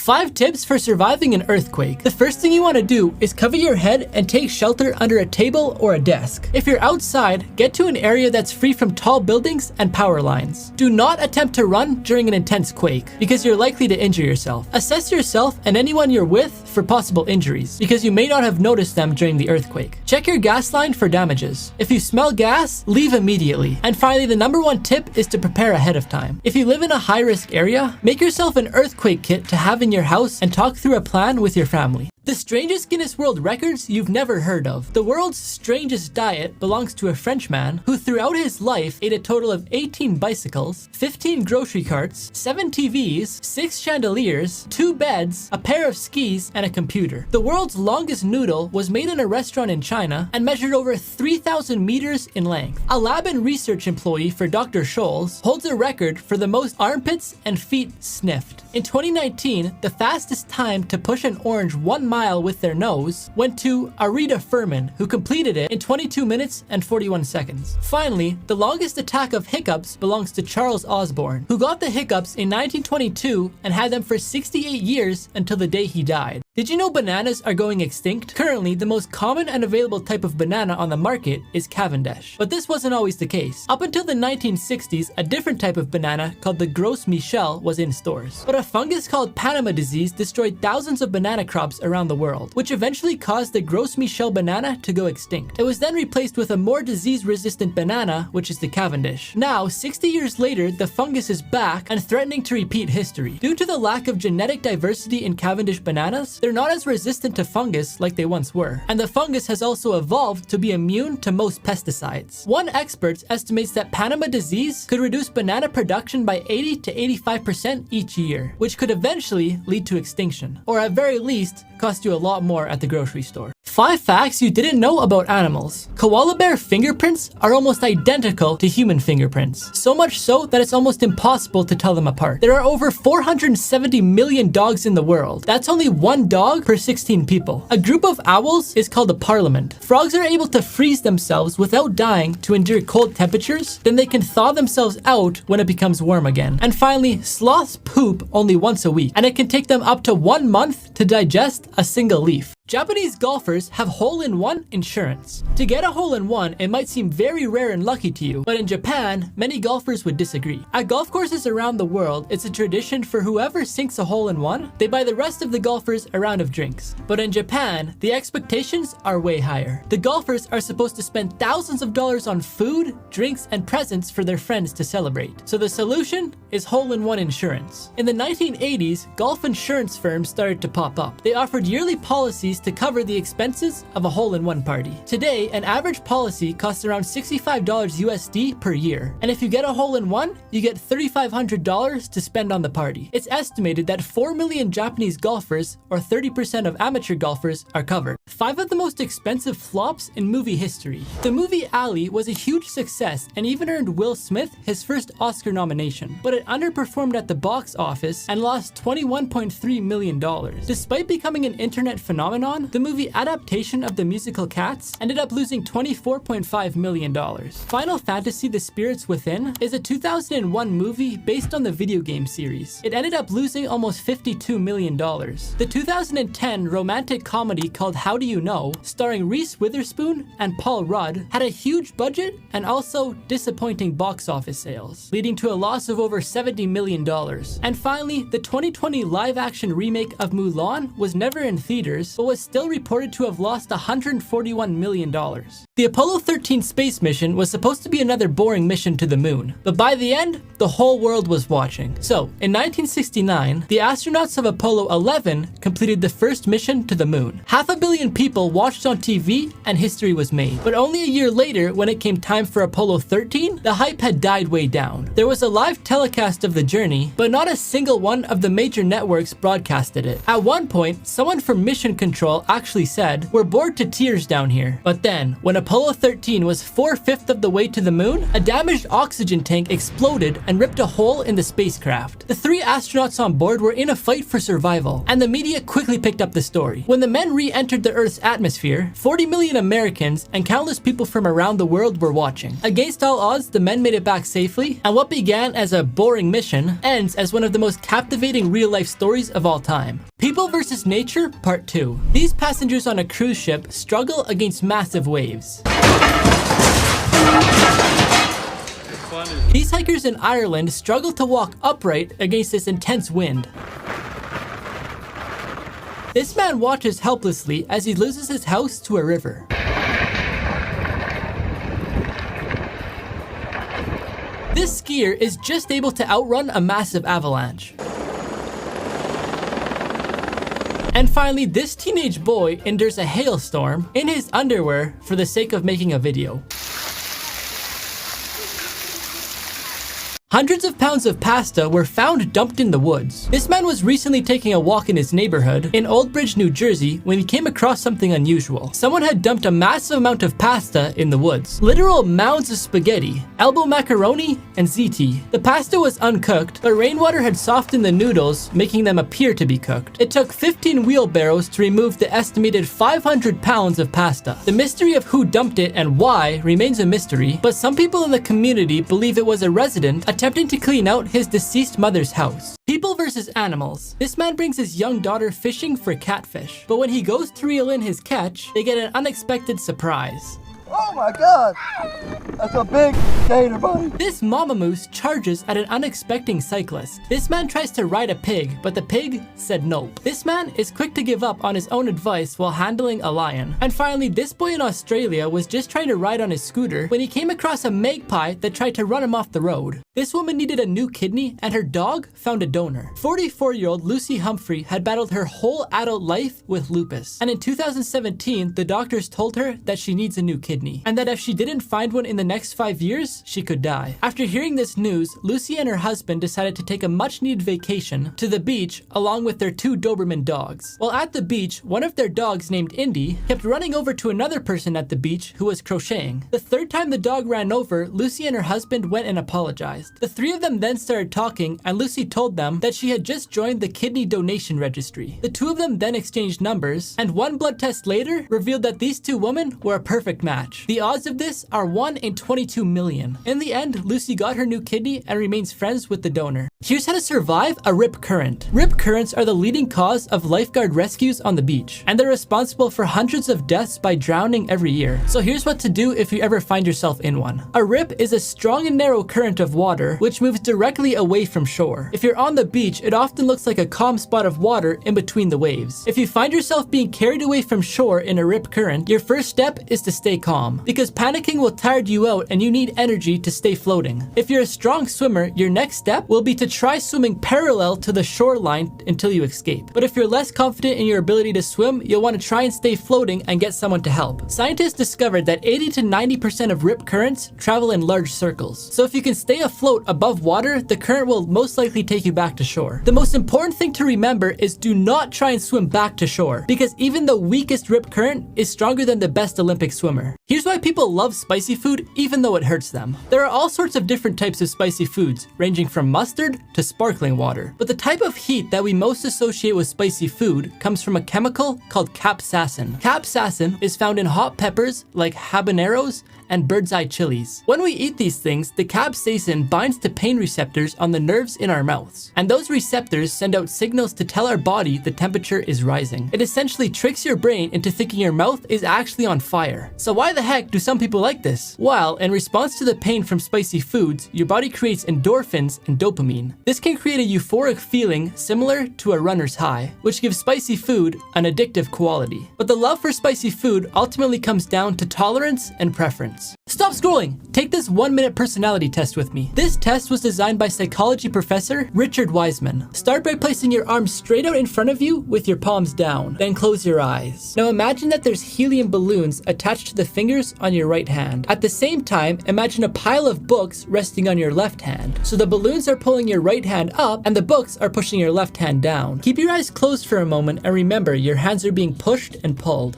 5 tips for surviving an earthquake. The first thing you want to do is cover your head and take shelter under a table or a desk. If you're outside, get to an area that's free from tall buildings and power lines. Do not attempt to run during an intense quake because you're likely to injure yourself. Assess yourself and anyone you're with for possible injuries because you may not have noticed them during the earthquake. Check your gas line for damages. If you smell gas, leave immediately. And finally, the number 1 tip is to prepare ahead of time. If you live in a high-risk area, make yourself an earthquake kit to have in your house and talk through a plan with your family. The strangest Guinness World Records you've never heard of. The world's strangest diet belongs to a Frenchman who throughout his life ate a total of 18 bicycles, 15 grocery carts, 7 TVs, 6 chandeliers, 2 beds, a pair of skis, and a computer. The world's longest noodle was made in a restaurant in China and measured over 3,000 meters in length. A lab and research employee for Dr. Scholl's holds a record for the most armpits and feet sniffed. In 2019, the fastest time to push an orange 1 mile with their nose went to Arita Furman, who completed it in 22 minutes and 41 seconds. Finally, the longest attack of hiccups belongs to Charles Osborne, who got the hiccups in 1922 and had them for 68 years until the day he died. Did you know bananas are going extinct? Currently, the most common and available type of banana on the market is Cavendish. But this wasn't always the case. Up until the 1960s, a different type of banana called the Gros Michel was in stores. But a fungus called Panama disease destroyed thousands of banana crops around the world, which eventually caused the Gros Michel banana to go extinct. It was then replaced with a more disease-resistant banana, which is the Cavendish. Now, 60 years later, the fungus is back and threatening to repeat history. Due to the lack of genetic diversity in Cavendish bananas, they're not as resistant to fungus like they once were. And the fungus has also evolved to be immune to most pesticides. One expert estimates that Panama disease could reduce banana production by 80 to 85% each year, which could eventually lead to extinction, or at very least, cost you a lot more at the grocery store. 5 facts you didn't know about animals. Koala bear fingerprints are almost identical to human fingerprints. So much so that it's almost impossible to tell them apart. There are over 470 million dogs in the world. That's only 1 dog per 16 people. A group of owls is called a parliament. Frogs are able to freeze themselves without dying to endure cold temperatures. Then they can thaw themselves out when it becomes warm again. And finally, sloths poop only once a week, and it can take them up to 1 month to digest a single leaf. Japanese golfers have hole-in-one insurance. To get a hole-in-one, it might seem very rare and lucky to you, but in Japan, many golfers would disagree. At golf courses around the world, it's a tradition for whoever sinks a hole-in-one, they buy the rest of the golfers a round of drinks. But in Japan, the expectations are way higher. The golfers are supposed to spend thousands of dollars on food, drinks, and presents for their friends to celebrate. So the solution is hole-in-one insurance. In the 1980s, golf insurance firms started to pop up. They offered yearly policies to cover the expenses of a hole-in-one party. Today, an average policy costs around $65 USD per year. And if you get a hole-in-one, you get $3,500 to spend on the party. It's estimated that 4 million Japanese golfers, or 30% of amateur golfers, are covered. 5 of the most expensive flops in movie history. The movie Ali was a huge success and even earned Will Smith his first Oscar nomination, but it underperformed at the box office and lost $21.3 million. Despite becoming an internet phenomenon, the movie adaptation of the musical Cats ended up losing $24.5 million. Final Fantasy: The Spirits Within is a 2001 movie based on the video game series. It ended up losing almost $52 million. The 2010 romantic comedy called How Do You Know, starring Reese Witherspoon and Paul Rudd, had a huge budget and also disappointing box office sales, leading to a loss of over $70 million. And finally, the 2020 live-action remake of Mulan was never in theaters, but was was still reported to have lost $141 million. The Apollo 13 space mission was supposed to be another boring mission to the moon, but by the end, the whole world was watching. So, in 1969, the astronauts of Apollo 11 completed the first mission to the moon. 500 million people watched on TV and history was made. But only a year later, when it came time for Apollo 13, the hype had died way down. There was a live telecast of the journey, but not a single one of the major networks broadcasted it. At one point, someone from Mission Control actually said, "We're bored to tears down here." But then, when Apollo 13 was 4/5 of the way to the moon, a damaged oxygen tank exploded and ripped a hole in the spacecraft. The 3 astronauts on board were in a fight for survival, and the media quickly picked up the story. When the men re-entered the Earth's atmosphere, 40 million Americans and countless people from around the world were watching. Against all odds, the men made it back safely, and what began as a boring mission ends as one of the most captivating real-life stories of all time. People vs. Nature, Part 2. These passengers on a cruise ship struggle against massive waves. These hikers in Ireland struggle to walk upright against this intense wind. This man watches helplessly as he loses his house to a river. This skier is just able to outrun a massive avalanche. And finally, this teenage boy endures a hailstorm in his underwear for the sake of making a video. Hundreds of pounds of pasta were found dumped in the woods. This man was recently taking a walk in his neighborhood in Old Bridge, New Jersey, when he came across something unusual. Someone had dumped a massive amount of pasta in the woods. Literal mounds of spaghetti, elbow macaroni, and ziti. The pasta was uncooked, but rainwater had softened the noodles, making them appear to be cooked. It took 15 wheelbarrows to remove the estimated 500 pounds of pasta. The mystery of who dumped it and why remains a mystery, but some people in the community believe it was a resident attempting to clean out his deceased mother's house. People versus animals. This man brings his young daughter fishing for catfish, but when he goes to reel in his catch, they get an unexpected surprise. Oh my God! That's a big gator, buddy. This mama moose charges at an unexpected cyclist. This man tries to ride a pig, but the pig said nope. This man is quick to give up on his own advice while handling a lion. And finally, this boy in Australia was just trying to ride on his scooter when he came across a magpie that tried to run him off the road. This woman needed a new kidney and her dog found a donor. 44-year-old Lucy Humphrey had battled her whole adult life with lupus. And in 2017, the doctors told her that she needs a new kidney, and that if she didn't find one in the next 5 years, she could die. After hearing this news, Lucy and her husband decided to take a much-needed vacation to the beach along with their 2 Doberman dogs. While at the beach, one of their dogs named Indy kept running over to another person at the beach who was crocheting. The 3rd time the dog ran over, Lucy and her husband went and apologized. The 3 of them then started talking, and Lucy told them that she had just joined the kidney donation registry. The 2 of them then exchanged numbers, and 1 blood test later revealed that these 2 women were a perfect match. The odds of this are 1 in 22 million. In the end, Lucy got her new kidney and remains friends with the donor. Here's how to survive a rip current. Rip currents are the leading cause of lifeguard rescues on the beach, and they're responsible for hundreds of deaths by drowning every year. So here's what to do if you ever find yourself in one. A rip is a strong and narrow current of water which moves directly away from shore. If you're on the beach, it often looks like a calm spot of water in between the waves. If you find yourself being carried away from shore in a rip current, your first step is to stay calm, because panicking will tire you out and you need energy to stay floating. If you're a strong swimmer, your next step will be to try swimming parallel to the shoreline until you escape. But if you're less confident in your ability to swim, you'll want to try and stay floating and get someone to help. Scientists discovered that 80 to 90% of rip currents travel in large circles. So if you can stay afloat above water, the current will most likely take you back to shore. The most important thing to remember is do not try and swim back to shore, because even the weakest rip current is stronger than the best Olympic swimmer. Here's why people love spicy food even though it hurts them. There are all sorts of different types of spicy foods, ranging from mustard to sparkling water. But the type of heat that we most associate with spicy food comes from a chemical called capsaicin. Capsaicin is found in hot peppers like habaneros and bird's eye chilies. When we eat these things, the capsaicin binds to pain receptors on the nerves in our mouths, and those receptors send out signals to tell our body the temperature is rising. It essentially tricks your brain into thinking your mouth is actually on fire. So why the heck do some people like this? Well, in response to the pain from spicy foods, your body creates endorphins and dopamine. This can create a euphoric feeling similar to a runner's high, which gives spicy food an addictive quality. But the love for spicy food ultimately comes down to tolerance and preference. Stop scrolling! Take this 1-minute personality test with me. This test was designed by psychology professor Richard Wiseman. Start by placing your arms straight out in front of you with your palms down. Then close your eyes. Now imagine that there's helium balloons attached to the fingers on your right hand. At the same time, imagine a pile of books resting on your left hand. So the balloons are pulling your right hand up and the books are pushing your left hand down. Keep your eyes closed for a moment and remember your hands are being pushed and pulled.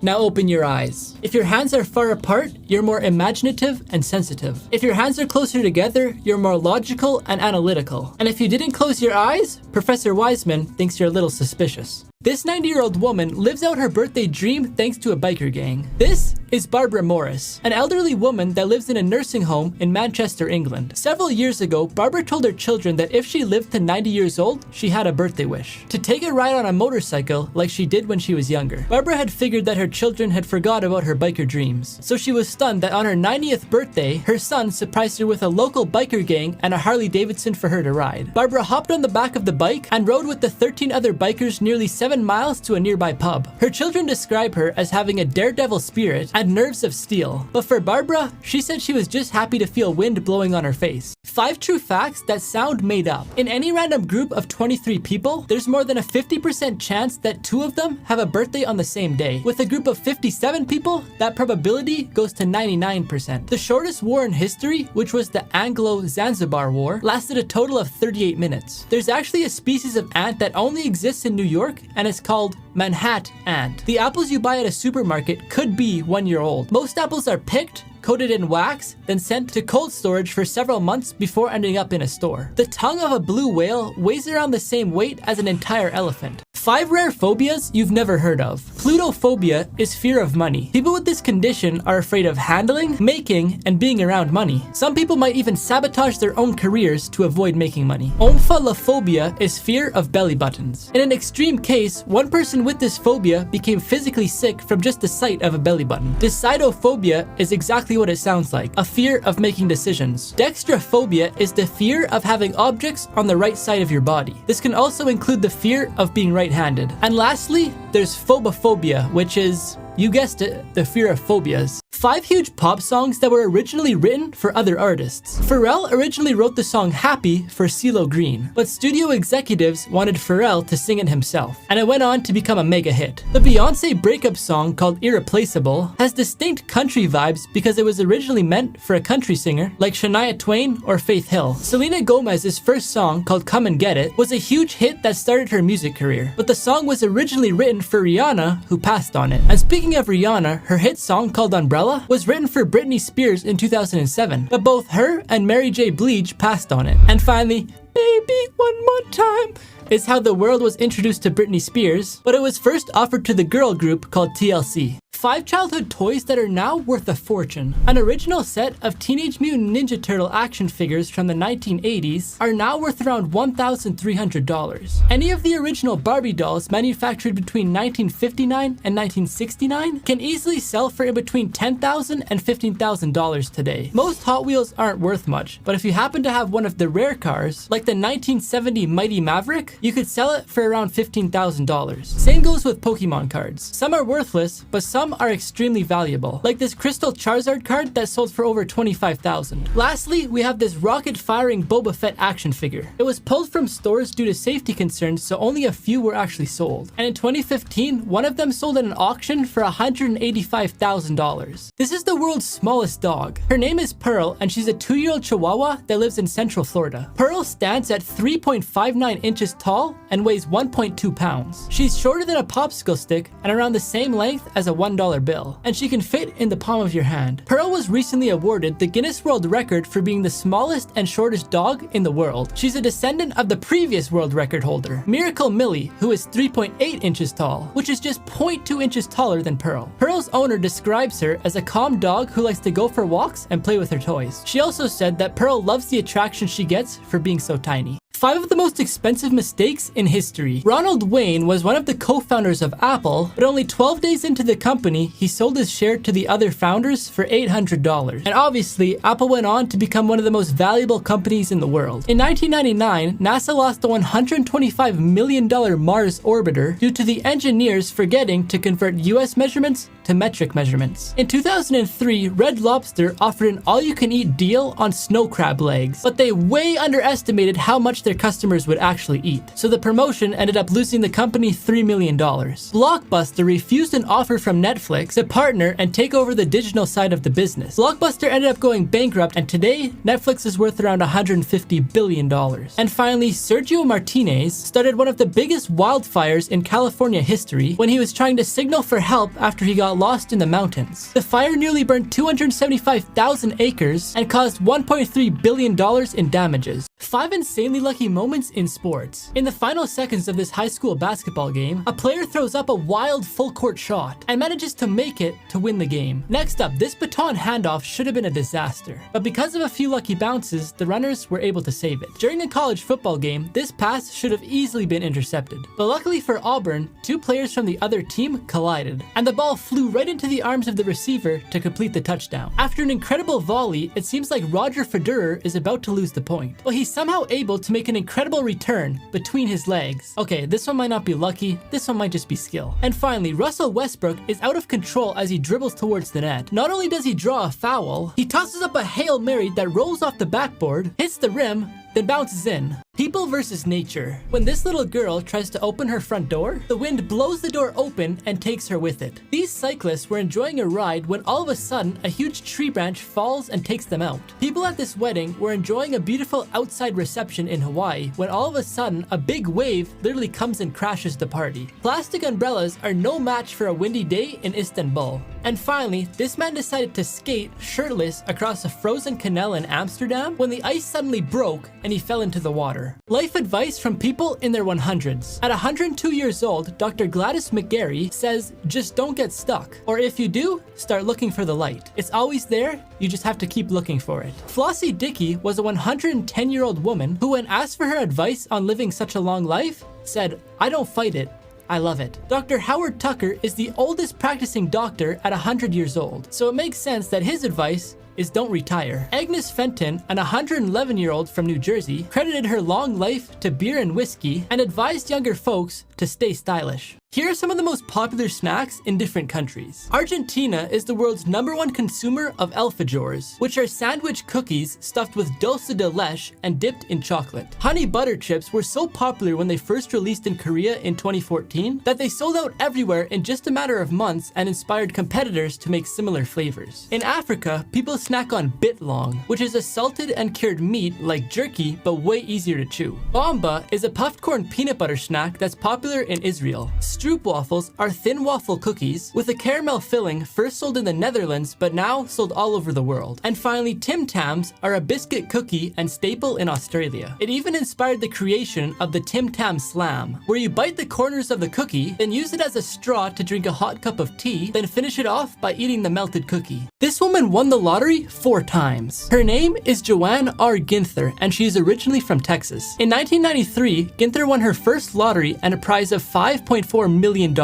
Now open your eyes. If your hands are far apart, you're more imaginative and sensitive. If your hands are closer together, you're more logical and analytical. And if you didn't close your eyes, Professor Wiseman thinks you're a little suspicious. This 90-year-old woman lives out her birthday dream thanks to a biker gang. This is Barbara Morris, an elderly woman that lives in a nursing home in Manchester, England. Several years ago, Barbara told her children that if she lived to 90 years old, she had a birthday wish: to take a ride on a motorcycle like she did when she was younger. Barbara had figured that her children had forgot about her biker dreams, so she was stunned that on her 90th birthday, her son surprised her with a local biker gang and a Harley Davidson for her to ride. Barbara hopped on the back of the bike and rode with the 13 other bikers nearly 7 miles to a nearby pub. Her children describe her as having a daredevil spirit and nerves of steel. But for Barbara, she said she was just happy to feel wind blowing on her face. 5 true facts that sound made up. In any random group of 23 people, there's more than a 50% chance that 2 of them have a birthday on the same day. With a group of 57 people, that probability goes to 99%. The shortest war in history, which was the Anglo-Zanzibar War, lasted a total of 38 minutes. There's actually a species of ant that only exists in New York, and it's called Manhattan ant. The apples you buy at a supermarket could be 1 year old. Most apples are picked, coated in wax, then sent to cold storage for several months before ending up in a store. The tongue of a blue whale weighs around the same weight as an entire elephant. 5 rare phobias you've never heard of. Plutophobia is fear of money. People with this condition are afraid of handling, making, and being around money. Some people might even sabotage their own careers to avoid making money. Omphalophobia is fear of belly buttons. In an extreme case, one person with this phobia became physically sick from just the sight of a belly button. Decidophobia is exactly what it sounds like, a fear of making decisions. Dextrophobia is the fear of having objects on the right side of your body. This can also include the fear of being right-handed. And lastly, there's phobophobia, which is, you guessed it, the fear of phobias. 5 huge pop songs that were originally written for other artists. Pharrell originally wrote the song Happy for CeeLo Green, but studio executives wanted Pharrell to sing it himself, and it went on to become a mega hit. The Beyoncé breakup song called Irreplaceable has distinct country vibes because it was originally meant for a country singer like Shania Twain or Faith Hill. Selena Gomez's first song called Come and Get It was a huge hit that started her music career, but the song was originally written for Rihanna, who passed on it. And speaking of Rihanna, her hit song called Umbrella was written for Britney Spears in 2007, but both her and Mary J. Blige passed on it. And finally, Baby One More Time is how the world was introduced to Britney Spears, but it was first offered to the girl group called TLC. 5 childhood toys that are now worth a fortune. An original set of Teenage Mutant Ninja Turtle action figures from the 1980s are now worth around $1,300. Any of the original Barbie dolls manufactured between 1959 and 1969 can easily sell for in between $10,000 and $15,000 today. Most Hot Wheels aren't worth much, but if you happen to have one of the rare cars, like the 1970 Mighty Maverick, you could sell it for around $15,000. Same goes with Pokemon cards. Some are worthless, but some are extremely valuable, like this Crystal Charizard card that sold for over $25,000. Lastly, we have this rocket-firing Boba Fett action figure. It was pulled from stores due to safety concerns, so only a few were actually sold. And in 2015, one of them sold at an auction for $185,000. This is the world's smallest dog. Her name is Pearl, and she's a 2-year-old Chihuahua that lives in Central Florida. Pearl stands stands at 3.59 inches tall and weighs 1.2 pounds. She's shorter than a popsicle stick and around the same length as a $1 bill, and she can fit in the palm of your hand. Pearl was recently awarded the Guinness World Record for being the smallest and shortest dog in the world. She's a descendant of the previous world record holder, Miracle Millie, who is 3.8 inches tall, which is just 0.2 inches taller than Pearl. Pearl's owner describes her as a calm dog who likes to go for walks and play with her toys. She also said that Pearl loves the attraction she gets for being so tiny. 5 of the most expensive mistakes in history. Ronald Wayne was one of the co-founders of Apple, but only 12 days into the company, he sold his share to the other founders for $800. And obviously, Apple went on to become one of the most valuable companies in the world. In 1999, NASA lost the $125 million Mars orbiter due to the engineers forgetting to convert US measurements to metric measurements. In 2003, Red Lobster offered an all-you-can-eat deal on snow crab legs, but they way underestimated how much their customers would actually eat. So the promotion ended up losing the company $3 million. Blockbuster refused an offer from Netflix to partner and take over the digital side of the business. Blockbuster ended up going bankrupt, and today, Netflix is worth around $150 billion. And finally, Sergio Martinez started one of the biggest wildfires in California history when he was trying to signal for help after he got lost in the mountains. The fire nearly burned 275,000 acres and caused $1.3 billion in damages. 5 insanely lucky moments in sports. In the final seconds of this high school basketball game, a player throws up a wild full court shot and manages to make it to win the game. Next up, this baton handoff should have been a disaster, but because of a few lucky bounces, the runners were able to save it. During a college football game, this pass should have easily been intercepted, but luckily for Auburn, 2 players from the other team collided, and the ball flew right into the arms of the receiver to complete the touchdown. After an incredible volley, it seems like Roger Federer is about to lose the point, but he's somehow able to make an incredible return between his legs. Okay, this one might not be lucky, this one might just be skill. And finally, Russell Westbrook is out of control as he dribbles towards the net. Not only does he draw a foul, he tosses up a Hail Mary that rolls off the backboard, hits the rim, then bounces in. People versus nature. When this little girl tries to open her front door, the wind blows the door open and takes her with it. These cyclists were enjoying a ride when all of a sudden a huge tree branch falls and takes them out. People at this wedding were enjoying a beautiful outside reception in Hawaii when all of a sudden a big wave literally comes and crashes the party. Plastic umbrellas are no match for a windy day in Istanbul. And finally, this man decided to skate shirtless across a frozen canal in Amsterdam when the ice suddenly broke and he fell into the water. Life advice from people in their 100s. At 102 years old, Dr. Gladys McGarry says, just don't get stuck. Or if you do, start looking for the light. It's always there, you just have to keep looking for it. Flossie Dickey was a 110-year-old woman who, when asked for her advice on living such a long life, said, I don't fight it, I love it. Dr. Howard Tucker is the oldest practicing doctor at 100 years old, so it makes sense that his advice is don't retire. Agnes Fenton, an 111-year-old from New Jersey, credited her long life to beer and whiskey and advised younger folks to stay stylish. Here are some of the most popular snacks in different countries. Argentina is the world's #1 consumer of alfajores, which are sandwich cookies stuffed with dulce de leche and dipped in chocolate. Honey butter chips were so popular when they first released in Korea in 2014 that they sold out everywhere in just a matter of months and inspired competitors to make similar flavors. In Africa, people snack on bitlong, which is a salted and cured meat like jerky but way easier to chew. Bomba is a puffed corn peanut butter snack that's popular in Israel. Stroop waffles are thin waffle cookies with a caramel filling first sold in the Netherlands but now sold all over the world. And finally, Tim Tams are a biscuit cookie and staple in Australia. It even inspired the creation of the Tim Tam Slam, where you bite the corners of the cookie, then use it as a straw to drink a hot cup of tea, then finish it off by eating the melted cookie. This woman won the lottery 4 times. Her name is Joanne R. Ginther, and she is originally from Texas. In 1993, Ginther won her first lottery and a prize of $5.4 million.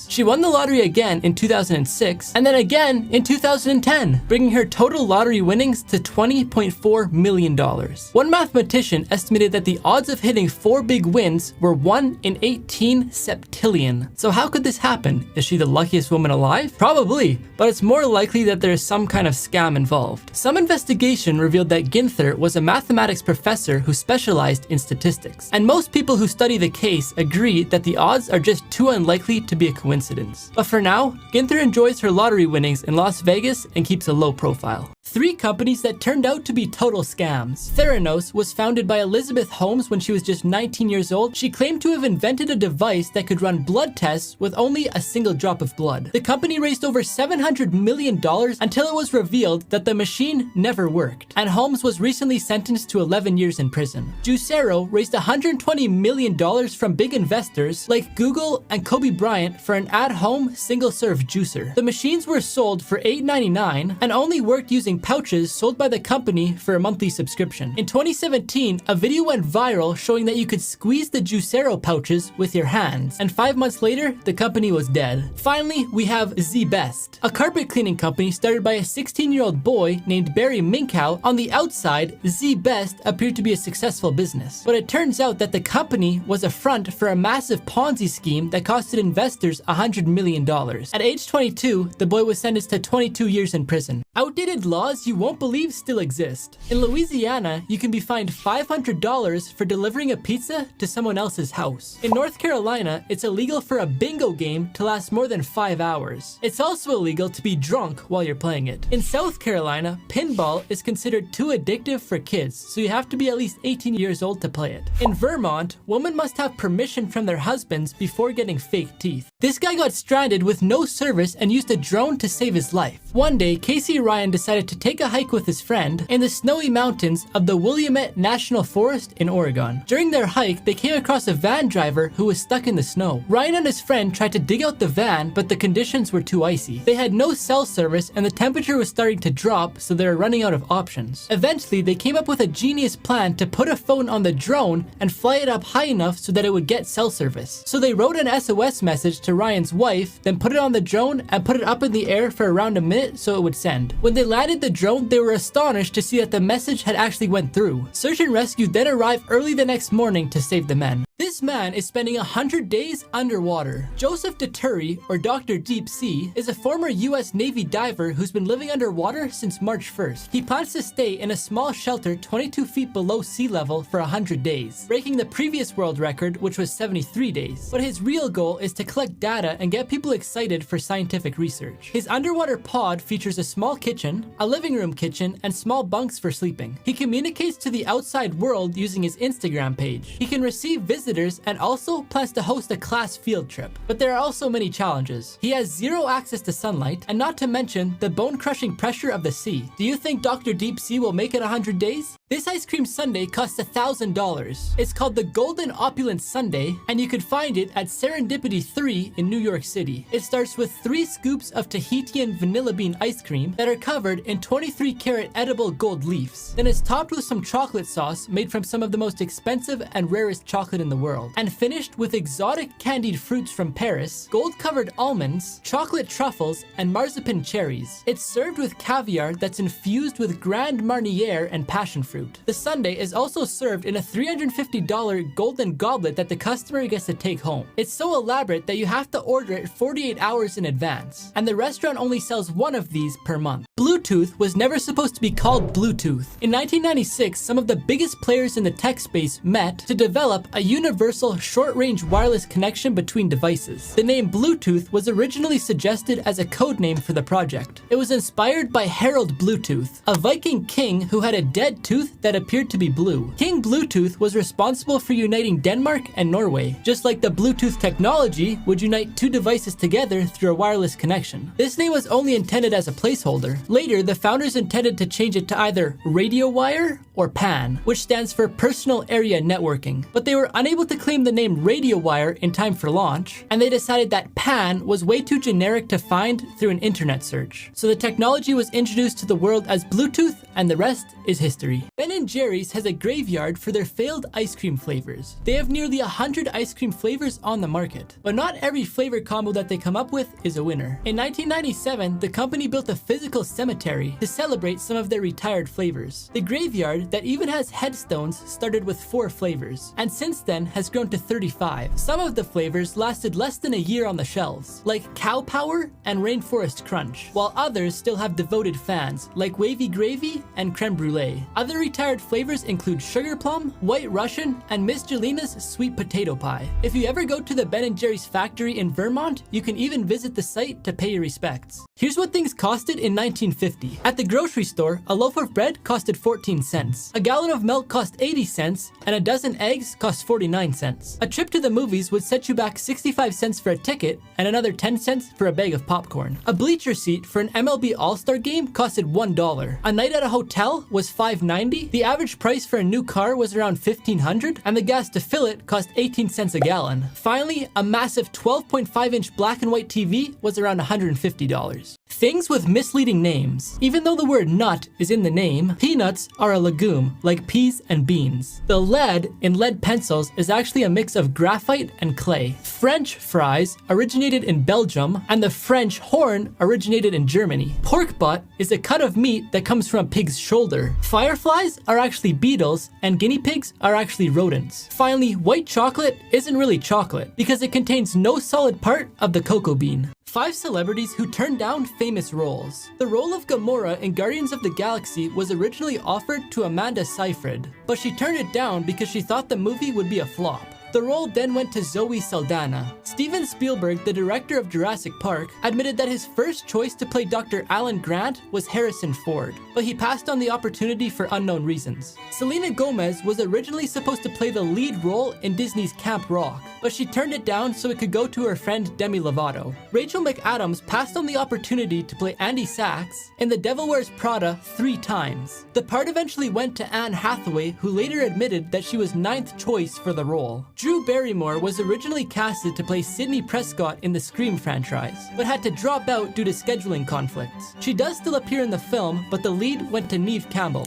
She won the lottery again in 2006 and then again in 2010, bringing her total lottery winnings to $20.4 million. One mathematician estimated that the odds of hitting 4 big wins were 1 in 18 septillion. So how could this happen? Is she the luckiest woman alive? Probably, but it's more likely that there is some kind of scam involved. Some investigation revealed that Ginther was a mathematics professor who specialized in statistics, and most people who study the case agree that the odds are just too unlikely to be a coincidence. But for now, Ginther enjoys her lottery winnings in Las Vegas and keeps a low profile. 3 companies that turned out to be total scams. Theranos was founded by Elizabeth Holmes when she was just 19 years old. She claimed to have invented a device that could run blood tests with only a single drop of blood. The company raised over $700 million until it was revealed that the machine never worked, and Holmes was recently sentenced to 11 years in prison. Juicero raised $120 million from big investors like Google and Kobe Bryant for an at-home single-serve juicer. The machines were sold for $8.99 and only worked using pouches sold by the company for a monthly subscription. In 2017, a video went viral showing that you could squeeze the Juicero pouches with your hands, and 5 months later, the company was dead. Finally, we have Z-Best, a carpet cleaning company started by a 16-year-old boy named Barry Minkow. On the outside, Z-Best appeared to be a successful business, but it turns out that the company was a front for a massive Ponzi scheme that costed investors $100 million. At age 22, the boy was sentenced to 22 years in prison. Outdated laws you won't believe still exist. In Louisiana, you can be fined $500 for delivering a pizza to someone else's house. In North Carolina, it's illegal for a bingo game to last more than 5 hours. It's also illegal to be drunk while you're playing it. In South Carolina, pinball is considered too addictive for kids, so you have to be at least 18 years old to play it. In Vermont, women must have permission from their husbands before getting fake teeth. This guy got stranded with no service and used a drone to save his life. One day, Casey Ryan decided to take a hike with his friend in the snowy mountains of the Willamette National Forest in Oregon. During their hike, they came across a van driver who was stuck in the snow. Ryan and his friend tried to dig out the van, but the conditions were too icy. They had no cell service and the temperature was starting to drop, so they were running out of options. Eventually, they came up with a genius plan to put a phone on the drone and fly it up high enough so that it would get cell service. So they wrote an SOS message to Ryan's wife, then put it on the drone and put it up in the air for around a minute so it would send. When they landed the drone, they were astonished to see that the message had actually went through. Search and rescue then arrived early the next morning to save the men. This man is spending 100 days underwater. Joseph Deturi, or Dr. Deep Sea, is a former US Navy diver who's been living underwater since March 1st. He plans to stay in a small shelter 22 feet below sea level for 100 days, breaking the previous world record, which was 73 days. But his real goal is to collect data and get people excited for scientific research. His underwater pod features a small kitchen, a living room kitchen, and small bunks for sleeping. He communicates to the outside world using his Instagram page. He can receive visitors and also plans to host a class field trip. But there are also many challenges. He has zero access to sunlight, and not to mention the bone-crushing pressure of the sea. Do you think Dr. Deep Sea will make it 100 days? This ice cream sundae costs $1,000. It's called the Golden Opulent Sundae, and you can find it at Serendipity 3 in New York City. It starts with 3 scoops of Tahitian vanilla bean ice cream that are covered in 23-karat edible gold leaves. Then it's topped with some chocolate sauce made from some of the most expensive and rarest chocolate in the world, and finished with exotic candied fruits from Paris, gold-covered almonds, chocolate truffles, and marzipan cherries. It's served with caviar that's infused with Grand Marnier and passion fruit. The sundae is also served in a $350 golden goblet that the customer gets to take home. It's so elaborate that you have to order it 48 hours in advance, and the restaurant only sells 1 of these per month. Bluetooth was never supposed to be called Bluetooth. In 1996, some of the biggest players in the tech space met to develop a universal short-range wireless connection between devices. The name Bluetooth was originally suggested as a code name for the project. It was inspired by Harold Bluetooth, a Viking king who had a dead tooth that appeared to be blue. King Bluetooth was responsible for uniting Denmark and Norway, just like the Bluetooth technology would unite 2 devices together through a wireless connection. This name was only intended as a placeholder. Later, the founders intended to change it to either Radio Wire or PAN, which stands for Personal Area Networking, but they were unable to claim the name Radio Wire in time for launch, and they decided that PAN was way too generic to find through an internet search. So the technology was introduced to the world as Bluetooth, and the rest is history. Ben & Jerry's has a graveyard for their failed ice cream flavors. They have nearly 100 ice cream flavors on the market, but not every flavor combo that they come up with is a winner. In 1997, the company built a physical cemetery to celebrate some of their retired flavors. The graveyard, that even has headstones, started with 4 flavors, and since then has grown to 35. Some of the flavors lasted less than a year on the shelves, like Cow Power and Rainforest Crunch, while others still have devoted fans, like Wavy Gravy and Creme Brulee. Other retired flavors include sugar plum, white Russian, and Miss Jelina's sweet potato pie. If you ever go to the Ben & Jerry's factory in Vermont, you can even visit the site to pay your respects. Here's what things costed in 1950. At the grocery store, a loaf of bread costed 14 cents. A gallon of milk cost 80 cents, and a dozen eggs cost 49 cents. A trip to the movies would set you back 65 cents for a ticket, and another 10 cents for a bag of popcorn. A bleacher seat for an MLB All-Star game costed $1. A night at a hotel was $5.90. The average price for a new car was around $1,500, and the gas to fill it cost 18 cents a gallon. Finally, a massive 12.5-inch black and white TV was around $150. Things with misleading names. Even though the word nut is in the name, peanuts are a legume, like peas and beans. The lead in lead pencils is actually a mix of graphite and clay. French fries originated in Belgium, and the French horn originated in Germany. Pork butt is a cut of meat that comes from a pig's shoulder. Fireflies are actually beetles, and guinea pigs are actually rodents. Finally, white chocolate isn't really chocolate because it contains no solid part of the cocoa bean. 5 celebrities who turned down famous roles. The role of Gamora in Guardians of the Galaxy was originally offered to Amanda Seyfried, but she turned it down because she thought the movie would be a flop. The role then went to Zoe Saldana. Steven Spielberg, the director of Jurassic Park, admitted that his first choice to play Dr. Alan Grant was Harrison Ford, but he passed on the opportunity for unknown reasons. Selena Gomez was originally supposed to play the lead role in Disney's Camp Rock, but she turned it down so it could go to her friend Demi Lovato. Rachel McAdams passed on the opportunity to play Andy Sachs in The Devil Wears Prada 3 times. The part eventually went to Anne Hathaway, who later admitted that she was 9th choice for the role. Drew Barrymore was originally casted to play Sidney Prescott in the Scream franchise, but had to drop out due to scheduling conflicts. She does still appear in the film, but the lead went to Neve Campbell.